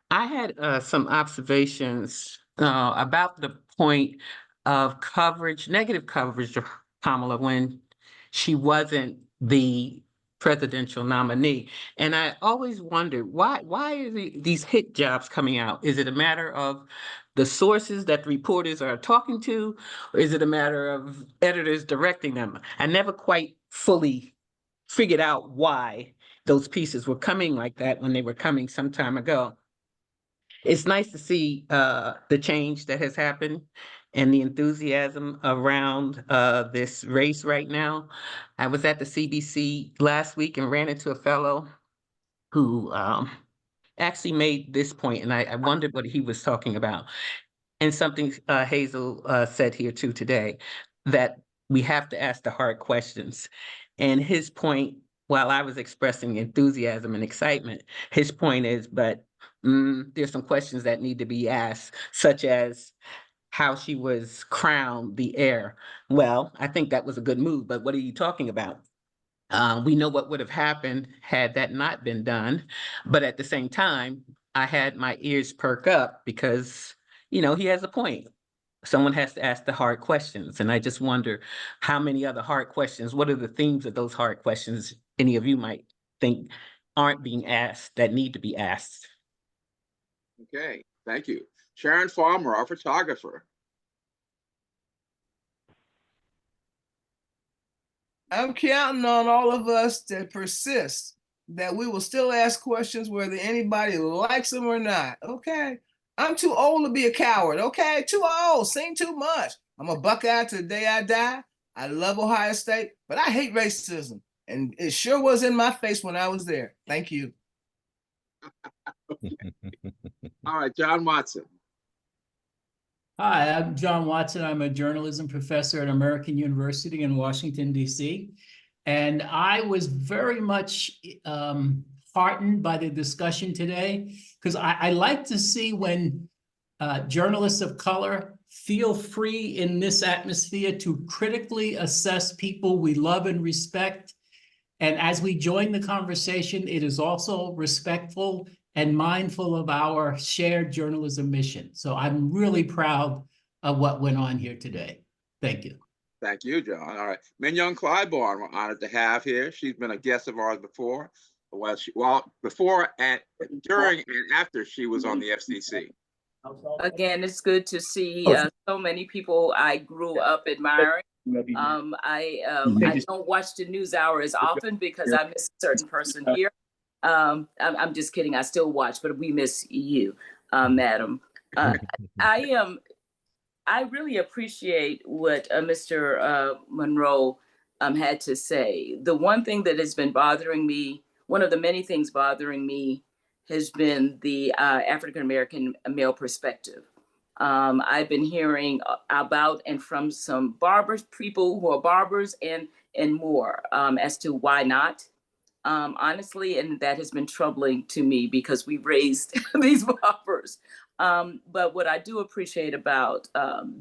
I had some observations about the point of coverage, negative coverage of Kamala when she wasn't the presidential nominee. And I always wondered, why are these hit jobs coming out? Is it a matter of the sources that the reporters are talking to, or is it a matter of editors directing them? I never quite fully figured out why those pieces were coming like that when they were coming some time ago. It's nice to see the change that has happened and the enthusiasm around this race right now. I was at the CBC last week and ran into a fellow who actually made this point, and I wondered what he was talking about. And something Hazel said here too today, that we have to ask the hard questions. And his point, while I was expressing enthusiasm and excitement, his point is, but there's some questions that need to be asked, such as how she was crowned the heir. Well, I think that was a good move, but what are you talking about? We know what would have happened had that not been done. But at the same time, I had my ears perk up because, he has a point. Someone has to ask the hard questions. And I just wonder how many other hard questions, what are the themes of those hard questions any of you might think aren't being asked that need to be asked? Okay, thank you. Sharon Farmer, our photographer. I'm counting on all of us to persist, that we will still ask questions whether anybody likes them or not. Okay. I'm too old to be a coward. Okay. Too old, seen too much. I'm a Buckeye to the day I die. I love Ohio State, but I hate racism. And it sure was in my face when I was there. Thank you. All right, John Watson. Hi, I'm John Watson. I'm a journalism professor at American University in Washington, D.C. And I was very much heartened by the discussion today, because I like to see when journalists of color feel free in this atmosphere to critically assess people we love and respect. And as we join the conversation, it is also respectful and mindful of our shared journalism mission. So I'm really proud of what went on here today. Thank you. Thank you, John. All right. Mignon Clybourne, we're honored to have here. She's been a guest of ours before. Well, before and during and after she was on the FCC. Again, it's good to see so many people I grew up admiring. I don't watch the news hour as often because I miss a certain person here. I'm just kidding. I still watch, but we miss you, madam. I really appreciate what Mr. Monroe had to say. The one thing that has been bothering me, one of the many things bothering me, has been the African-American male perspective. I've been hearing about and from some barbers, people who are barbers and more as to why not. Honestly, and that has been troubling to me because we raised these barbers. But what I do appreciate about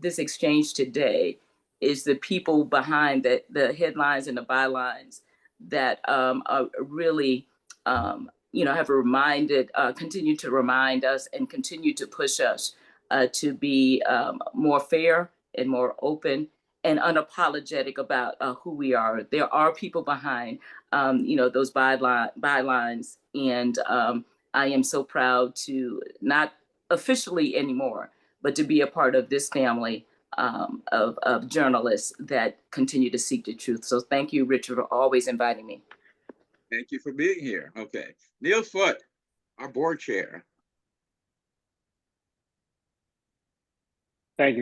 this exchange today is the people behind the headlines and the bylines that are really, have reminded, continue to remind us and continue to push us to be more fair and more open and unapologetic about who we are. There are people behind, those bylines, and I am so proud to not officially anymore, but to be a part of this family of journalists that continue to seek the truth. So thank you, Richard, for always inviting me. Thank you for being here. Okay. Neil Foote, our board chair. Thank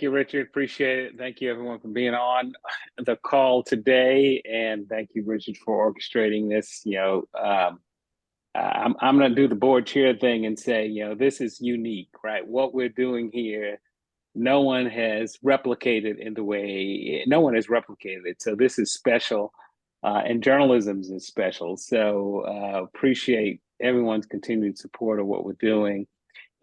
you, Richard. Appreciate it. Thank you, everyone, for being on the call today, and thank you, Richard, for orchestrating this. I'm going to do the board chair thing and say, this is unique, right? What we're doing here, no one has replicated in the way, no one has replicated it. So this is special, and journalism is special. So appreciate everyone's continued support of what we're doing.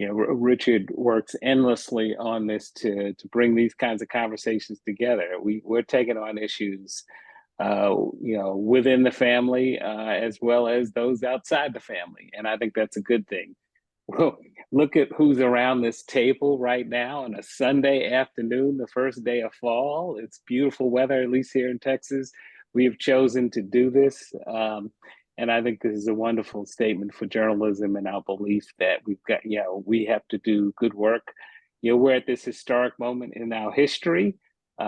Richard works endlessly on this to bring these kinds of conversations together. We're taking on issues, within the family, as well as those outside the family. And I think that's a good thing. Well, look at who's around this table right now on a Sunday afternoon, the first day of fall. It's beautiful weather, at least here in Texas. We have chosen to do this. And I think this is a wonderful statement for journalism and our belief that we've got, we have to do good work. We're at this historic moment in our history, at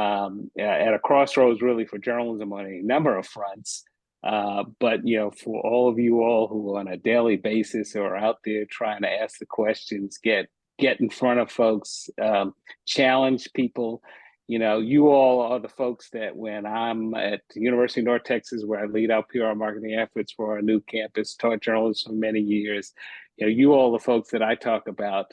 a crossroads really for journalism on a number of fronts. But for all of you all who on a daily basis are out there trying to ask the questions, get in front of folks, challenge people. You all are the folks that when I'm at the University of North Texas, where I lead our PR marketing efforts for our new campus, taught journalism for many years, you all the folks that I talk about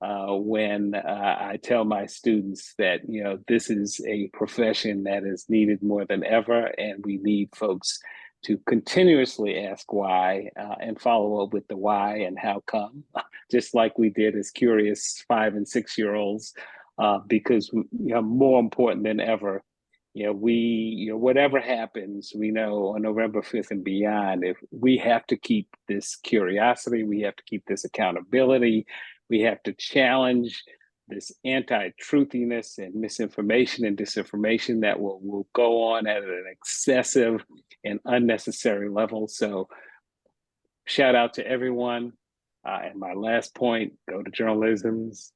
when I tell my students that, this is a profession that is needed more than ever, and we need folks to continuously ask why and follow up with the why and how come, just like we did as curious 5- and 6-year-olds. Because more important than ever, whatever happens, we know on November 5th and beyond, if we have to keep this curiosity, we have to keep this accountability, we have to challenge this anti-truthiness and misinformation and disinformation that will go on at an excessive and unnecessary level. So shout out to everyone. And my last point, go to Journal-isms.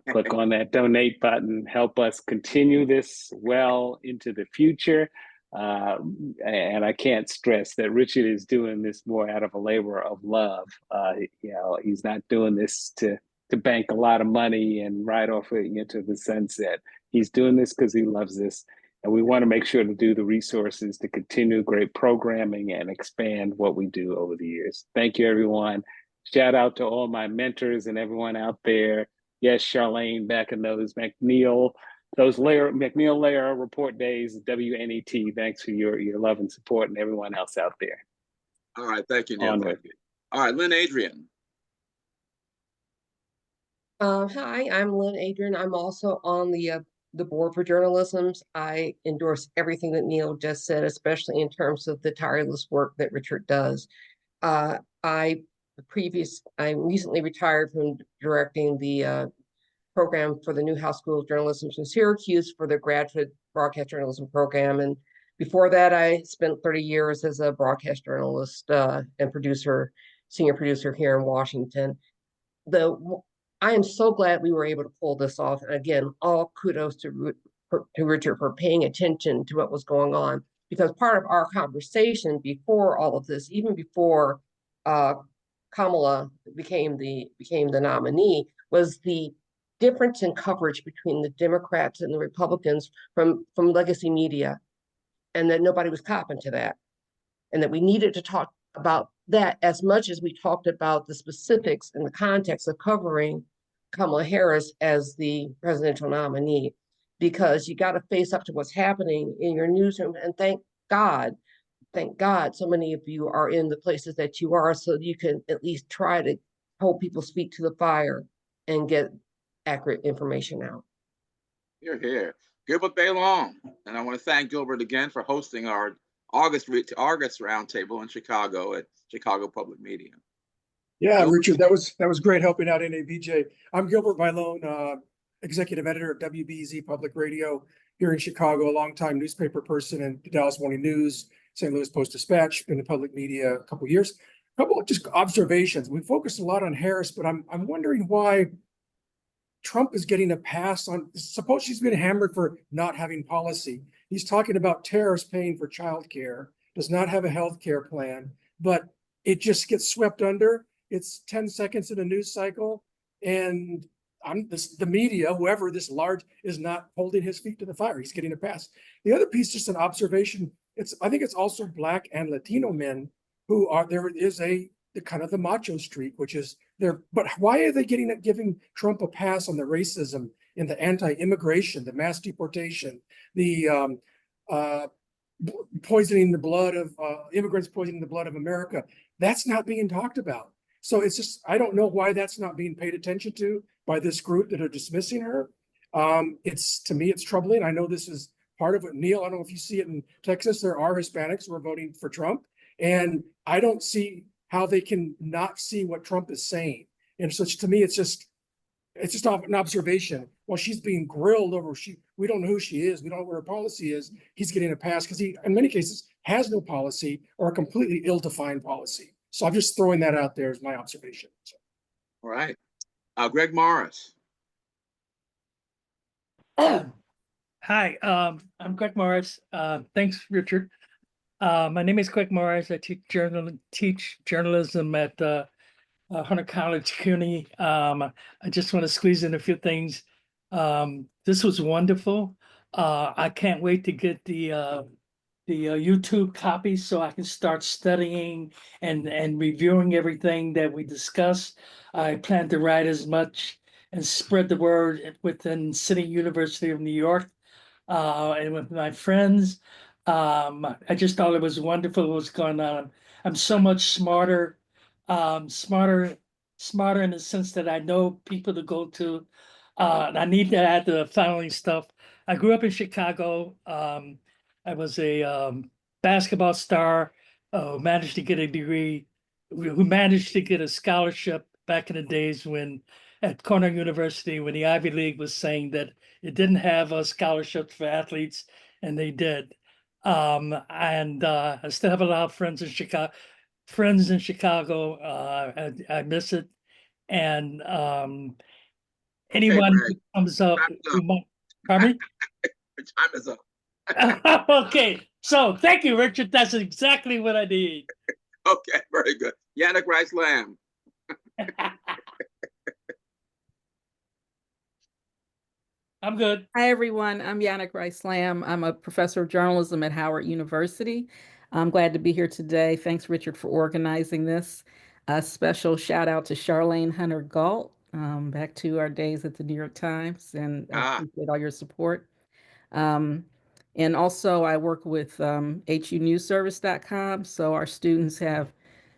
Click on that donate button, help us continue this well into the future. And I can't stress that Richard is doing this more out of a labor of love. He's not doing this to bank a lot of money and ride off into the sunset. He's doing this because he loves this. And we want to make sure to do the resources to continue great programming and expand what we do over the years. Thank you, everyone. Shout out to all my mentors and everyone out there. yes, Charlene, back in those McNeil layer report days, WNET. Thanks for your love and support, and everyone else out there. All right, thank you, Neil. Onward. Thank you. All right, Lynn Adrian. Hi, I'm Lynn Adrian. I'm also on the board for Journal-isms. I endorse everything that Neil just said, especially in terms of the tireless work that Richard does. I recently retired from directing the program for the Newhouse School of Journalism in Syracuse for the graduate broadcast journalism program. And before that, I spent 30 years as a broadcast journalist and senior producer here in Washington. I am so glad we were able to pull this off. And again, all kudos to Richard for paying attention to what was going on, because part of our conversation before all of this, even before Kamala became the nominee, was the difference in coverage between the Democrats and the Republicans from legacy media, and that nobody was copping to that, and that we needed to talk about that as much as we talked about the specifics and the context of covering Kamala Harris as the presidential nominee, because you got to face up to what's happening in your newsroom. And thank God, so many of you are in the places that you are, so you can at least try to hold people's feet to the fire and get accurate information out. You're here. Gilbert Baylong. And I want to thank Gilbert again for hosting our August roundtable in Chicago at Chicago Public Media. Yeah, Richard, that was great helping out NABJ. I'm Gilbert Baylong, executive editor at WBEZ Public Radio here in Chicago, a longtime newspaper person in the Dallas Morning News, St. Louis Post-Dispatch, been in public media a couple of years. A couple of just observations. We focused a lot on Harris, but I'm wondering why Trump is getting a pass on. Suppose she's been hammered for not having policy. He's talking about tariffs paying for childcare, does not have a health care plan, but it just gets swept under. It's 10 seconds in a news cycle, and the media, whoever this large, is not holding his feet to the fire. He's getting a pass. The other piece, just an observation. I think it's also Black and Latino men who are there. Is the kind of the macho streak, which is there. But why are they giving Trump a pass on the racism and the anti-immigration, the mass deportation, the poisoning the blood of immigrants, poisoning the blood of America? That's not being talked about. So it's just, I don't know why that's not being paid attention to by this group that are dismissing her. To me, it's troubling. I know this is part of what, Neil, I don't know if you see it in Texas, there are Hispanics who are voting for Trump, and I don't see how they can not see what Trump is saying. And so to me, it's just an observation. While she's being grilled over, we don't know who she is, we don't know what her policy is, he's getting a pass because he, in many cases, has no policy or a completely ill-defined policy. So I'm just throwing that out there as my observation. All right. Greg Morris. Hi, I'm Greg Morris. Thanks, Richard. My name is Greg Morris. I teach journalism at Hunter College, CUNY. I just want to squeeze in a few things. This was wonderful. I can't wait to get the YouTube copies so I can start studying and reviewing everything that we discussed. I plan to write as much and spread the word within City University of New York and with my friends. I just thought it was wonderful what was going on. I'm so much smarter in the sense that I know people to go to. And I need to add the following stuff. I grew up in Chicago. I was a basketball star who managed to get a degree, who managed to get a scholarship back in the days when at Cornell University, when the Ivy League was saying that it didn't have a scholarship for athletes, and they did. I still have a lot of friends in Chicago. I miss it. And anyone who comes up, pardon me? Time is up. Okay, so thank you, Richard. That's exactly what I need. Okay, very good. Yannick Rice-Lamb. I'm good. Hi, everyone. I'm Yannick Rice-Lamb. I'm a professor of journalism at Howard University. I'm glad to be here today. Thanks, Richard, for organizing this. A special shout out to Charlene Hunter-Gault. back to our days at the New York Times, and I appreciate all your support. And also I work with HUNewsService.com. So our students have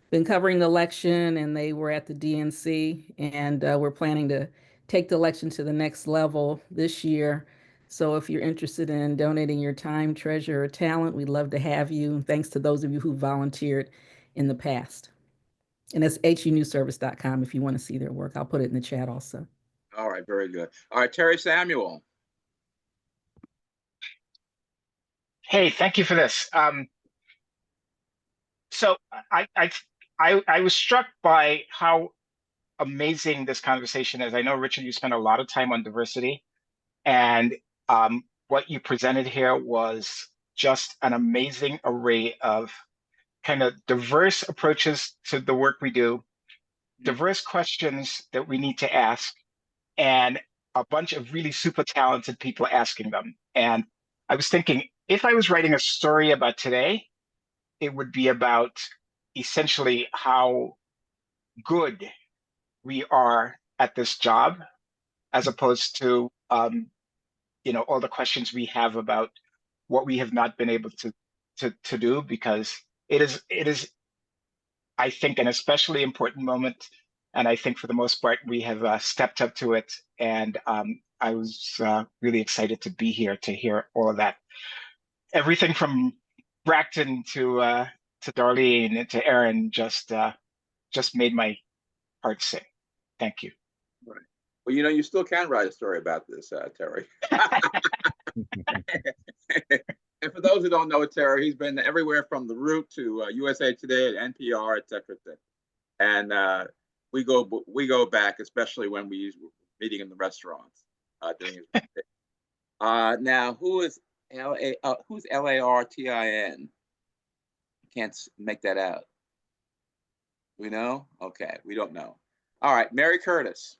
been covering the election, and they were at the DNC, and we're planning to take the election to the next level this year. So if you're interested in donating your time, treasure, or talent, we'd love to have you. Thanks to those of you who volunteered in the past. And that's HUNewsService.com if you want to see their work. I'll put it in the chat also. All right, very good. All right, Terry Samuel. Hey, thank you for this. So I was struck by how amazing this conversation is. I know, Richard, you spent a lot of time on diversity, and what you presented here was just an amazing array of kind of diverse approaches to the work we do, diverse questions that we need to ask, and a bunch of really super talented people asking them. And I was thinking, if I was writing a story about today, it would be about essentially how good we are at this job, as opposed to all the questions we have about what we have not been able to do, because it is, I think, an especially important moment. And I think for the most part, we have stepped up to it. And I was really excited to be here to hear all of that. Everything from Brakkton to Darlene and to Errin just made my heart sing. Thank you. Right. Well, you still can write a story about this, Terry. And for those who don't know Terry, he's been everywhere from The Root to USA Today, at NPR, et cetera, et cetera. And we go back, especially when we were meeting in the restaurants during his birthday. Now, who's Lartin? Can't make that out. We know? Okay, we don't know. All right, Mary Curtis.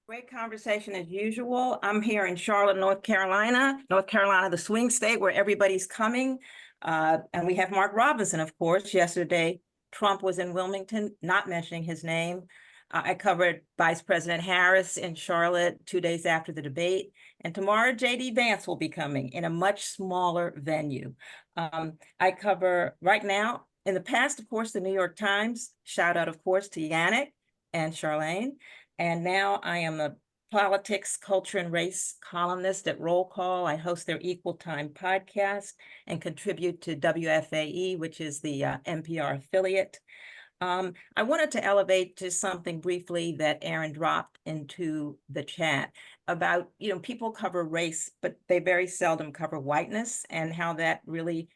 Great conversation as usual. I'm here in Charlotte, North Carolina, the swing state where everybody's coming. And we have Mark Robinson, of course. Yesterday, Trump was in Wilmington, not mentioning his name. I covered Vice President Harris in Charlotte 2 days after the debate. And tomorrow, J.D. Vance will be coming in a much smaller venue. I cover right now, in the past, of course, the New York Times. Shout out, of course, to Yannick and Charlene. And now I am a politics, culture, and race columnist at Roll Call. I host their Equal Time podcast and contribute to WFAE, which is the NPR affiliate. I wanted to elevate to something briefly that Errin dropped into the chat about, people cover race, but they very seldom cover whiteness, and how that really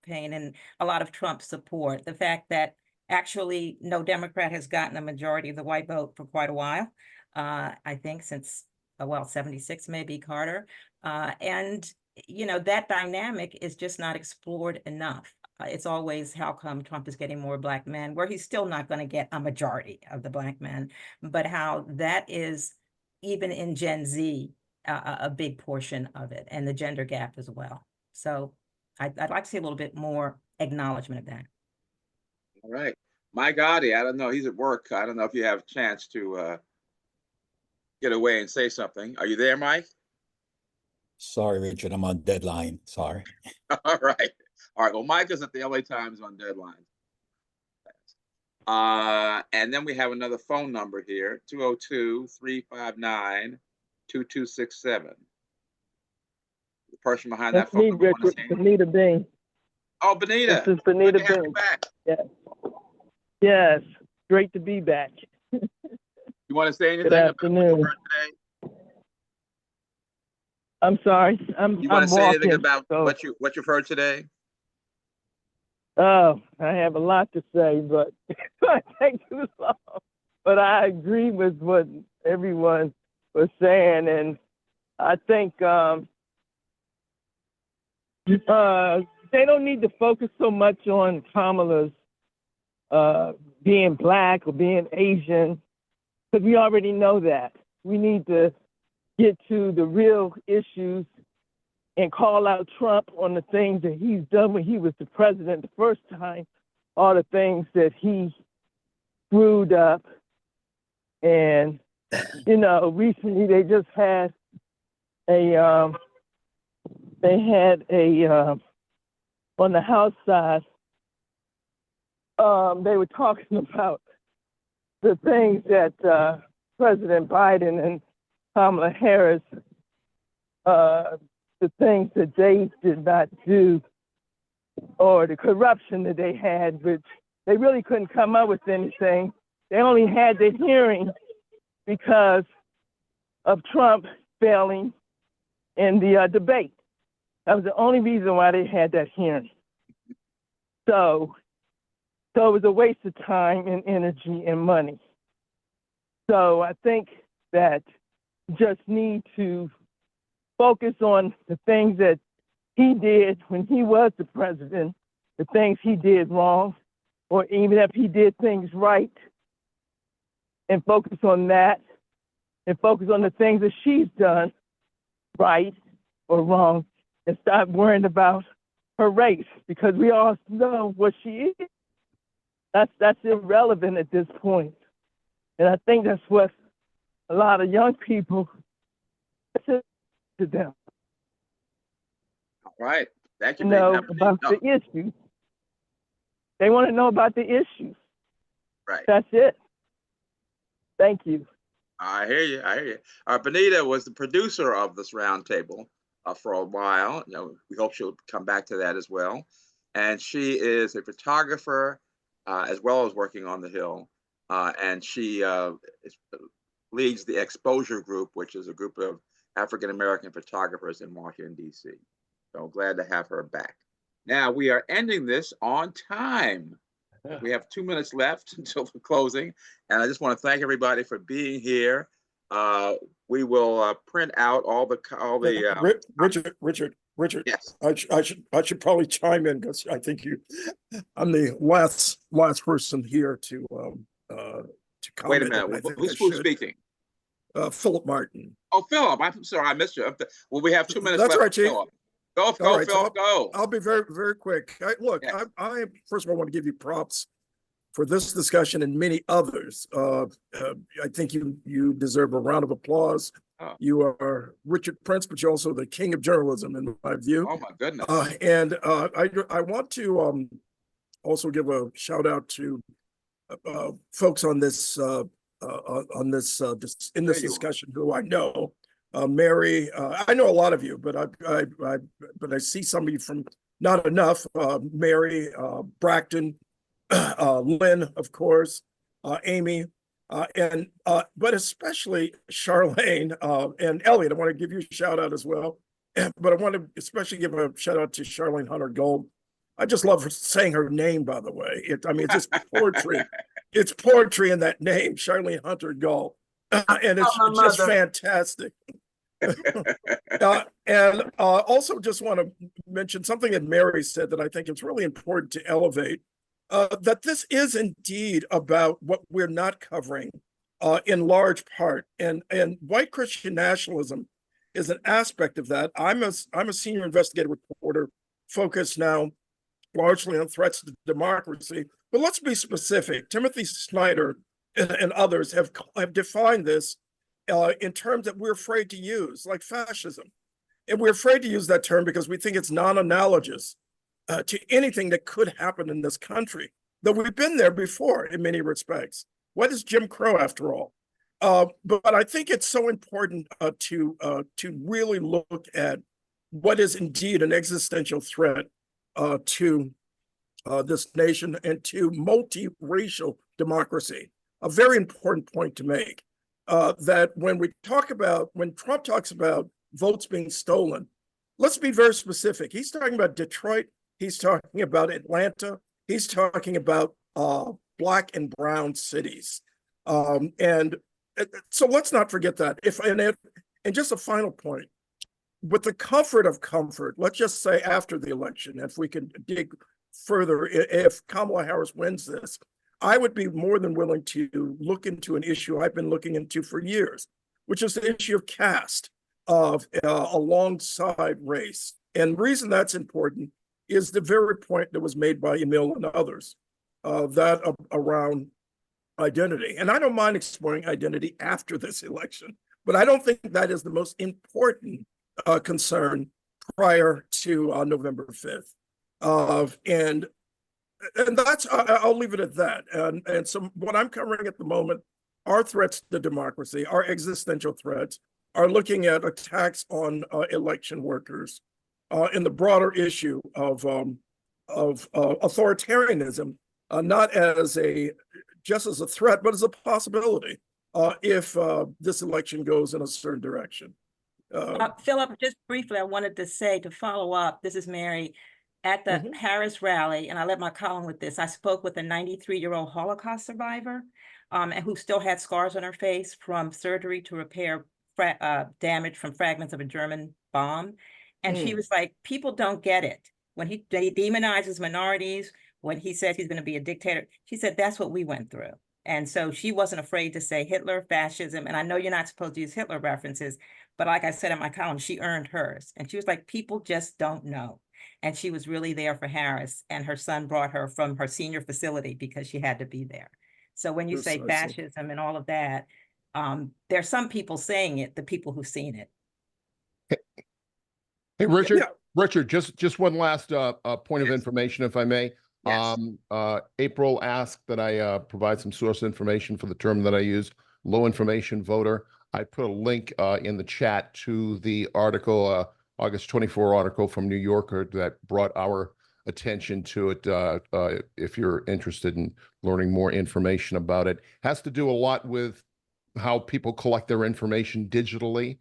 pain and a lot of Trump support. The fact that actually no Democrat has gotten a majority of the white vote for quite a while, I think since, 76 maybe, Carter. And, that dynamic is just not explored enough. It's always how come Trump is getting more Black men, where he's still not going to get a majority of the Black men, but how that is, even in Gen Z, a big portion of it, and the gender gap as well. So I'd like to see a little bit more acknowledgement of that. All right. My Gotti, I don't know. He's at work. I don't know if you have a chance to get away and say something. Are you there, Mike? Sorry, Richard, I'm on deadline. Sorry. All right. All right. Well, Mike is at the LA Times on deadline. And then we have another phone number here, 202-359-2267. The person behind that phone number. Benita Bing. Oh, Benita. This is Benita Bing. Yes. Yes. Great to be back. You want to say anything Good afternoon. about today? I'm sorry. You want to say anything about what you've heard today? Oh, I have a lot to say, but it might take too long. But I agree with what everyone was saying, and I think they don't need to focus so much on Kamala's being Black or being Asian, because we already know that. We need to get to the real issues and call out Trump on the things that he's done when he was the president the first time, all the things that he screwed up, And, you know, recently they just had on the House side, they were talking about the things that President Biden and Kamala Harris, the things that they did not do, or the corruption that they had, which they really couldn't come up with anything. They only had the hearing because of Trump failing in the debate. That was the only reason why they had that hearing. So it was a waste of time and energy and money. So I think that you just need to focus on the things that he did when he was the president, the things he did wrong, or even if he did things right, and focus on that, and focus on the things that she's done right or wrong, and stop worrying about her race, because we all know what she is. That's irrelevant at this point. And I think that's what a lot of young people to them. All right. Thank you. Know about the issues. They want to know about the issues. Right. That's it. Thank you. I hear you. I hear you. Benita was the producer of this roundtable for a while. You know, we hope she'll come back to that as well. And she is a photographer as well as working on the Hill. And she leads the Exposure Group, which is a group of African-American photographers in Washington, D.C. So glad to have her back. Now we are ending this on time. We have 2 minutes left until the closing. And I just want to thank everybody for being here. We will print out all the Richard. Yes. I should probably chime in because I think I'm the last person here to comment. Wait a minute. Who's speaking? Philip Martin. Oh, Philip. I'm sorry, I missed you. Well, we have 2 minutes That's left. right, Chief. Philip. Go, Right, Philip, so go. I'll be very, very quick. I first of all want to give you props for this discussion and many others. I think you deserve a round of applause. Oh. You are Richard Prince, but you're also the king of journalism, in my view. Oh my goodness. And I want to also give a shout out to folks on this discussion who I know. Mary, I know a lot of you, but I see somebody from not enough. Mary, Brakkton, Lynn, of course, Amy, but especially Charlene and Elliot. I want to give you a shout out as well, but I want to especially give a shout out to Charlene Hunter Gold. I just love saying her name, by the way. It's just poetry. It's poetry in that name, Charlene Hunter Gold, and it's just fantastic. And also just want to mention something that Mary said that I think is really important to elevate, that this is indeed about what we're not covering in large part. And white Christian nationalism is an aspect of that. I'm a senior investigative reporter focused now largely on threats to democracy. But let's be specific. Timothy Snyder and others have defined this in terms that we're afraid to use, like fascism. And we're afraid to use that term because we think it's non-analogous to anything that could happen in this country, though we've been there before in many respects. What is Jim Crow, after all? But I think it's so important to really look at what is indeed an existential threat to this nation and to multiracial democracy. A very important point to make. That when Trump talks about votes being stolen, let's be very specific. He's talking about Detroit. He's talking about Atlanta. He's talking about Black and brown cities. And so let's not forget that. And just a final point, with the comfort of comfort, let's just say after the election, if we can dig further, if Kamala Harris wins this, I would be more than willing to look into an issue I've been looking into for years, which is the issue of caste alongside race. And the reason that's important is the very point that was made by Emil and others, that around identity. And I don't mind exploring identity after this election, but I don't think that is the most important concern prior to November 5th. And that's, I'll leave it at that. And so what I'm covering at the moment are threats to democracy, are existential threats, are looking at attacks on election workers, in the broader issue of authoritarianism, not as just as a threat, but as a possibility if this election goes in a certain direction. Philip, just briefly, I wanted to say, to follow up, this is Mary. At the Harris rally, and I led my column with this, I spoke with a 93-year-old Holocaust survivor and who still had scars on her face from surgery to repair damage from fragments of a German bomb. And she was like, people don't get it. When he demonizes minorities, when he says he's going to be a dictator, she said, that's what we went through. And so she wasn't afraid to say Hitler, fascism. And I know you're not supposed to use Hitler references, but like I said in my column, she earned hers. And she was like, people just don't know. And she was really there for Harris, and her son brought her from her senior facility because she had to be there. So when you say fascism and all of that, there's some people saying it, the people who've seen it. Hey, Richard, Richard, just one last point of information, if I may. Yes. April asked that I provide some source information for the term that I use, low information voter. I put a link in the chat to the article, August 24 article from New Yorker that brought our attention to it. If you're interested in learning more information about it, has to do a lot with how people collect their information digitally,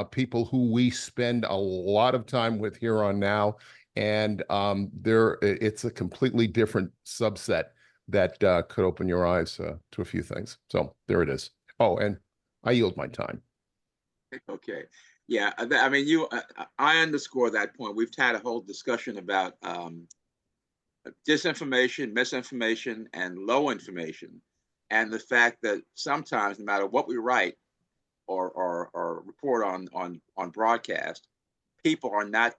people who we spend a lot of time with here on Now, and it's a completely different subset that could open your eyes to a few things. So there it is. Oh, and I yield my time. Okay. Yeah, I mean, I underscore that point. We've had a whole discussion about disinformation, misinformation, and low information, and the fact that sometimes, no matter what we write or report on broadcast, people are not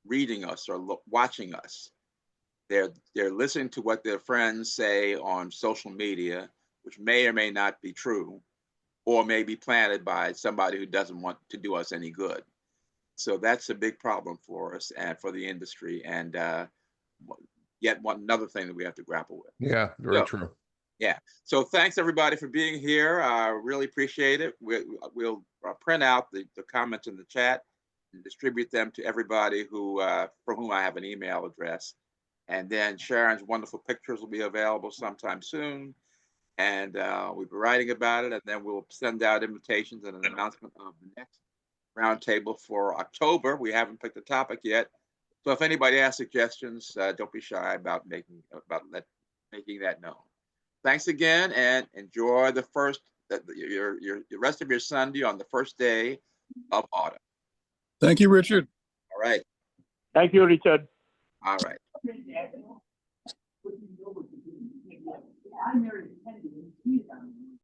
reading us or watching us. They're listening to what their friends say on social media, which may or may not be true, or may be planted by somebody who doesn't want to do us any good. So that's a big problem for us and for the industry, and yet another thing that we have to grapple with. Yeah, very true. Yeah. So thanks everybody for being here. I really appreciate it. We'll print out the comments in the chat and distribute them to everybody who for whom I have an email address. And then Sharon's wonderful pictures will be available sometime soon. And we'll be writing about it, and then we'll send out invitations and an announcement of the next roundtable for October. We haven't picked a topic yet, so if anybody has suggestions, don't be shy about making that known. Thanks again, and enjoy the rest of your Sunday on the first day of autumn. Thank you, Richard. All right. Thank you, Richard. All right. I married Ed.D.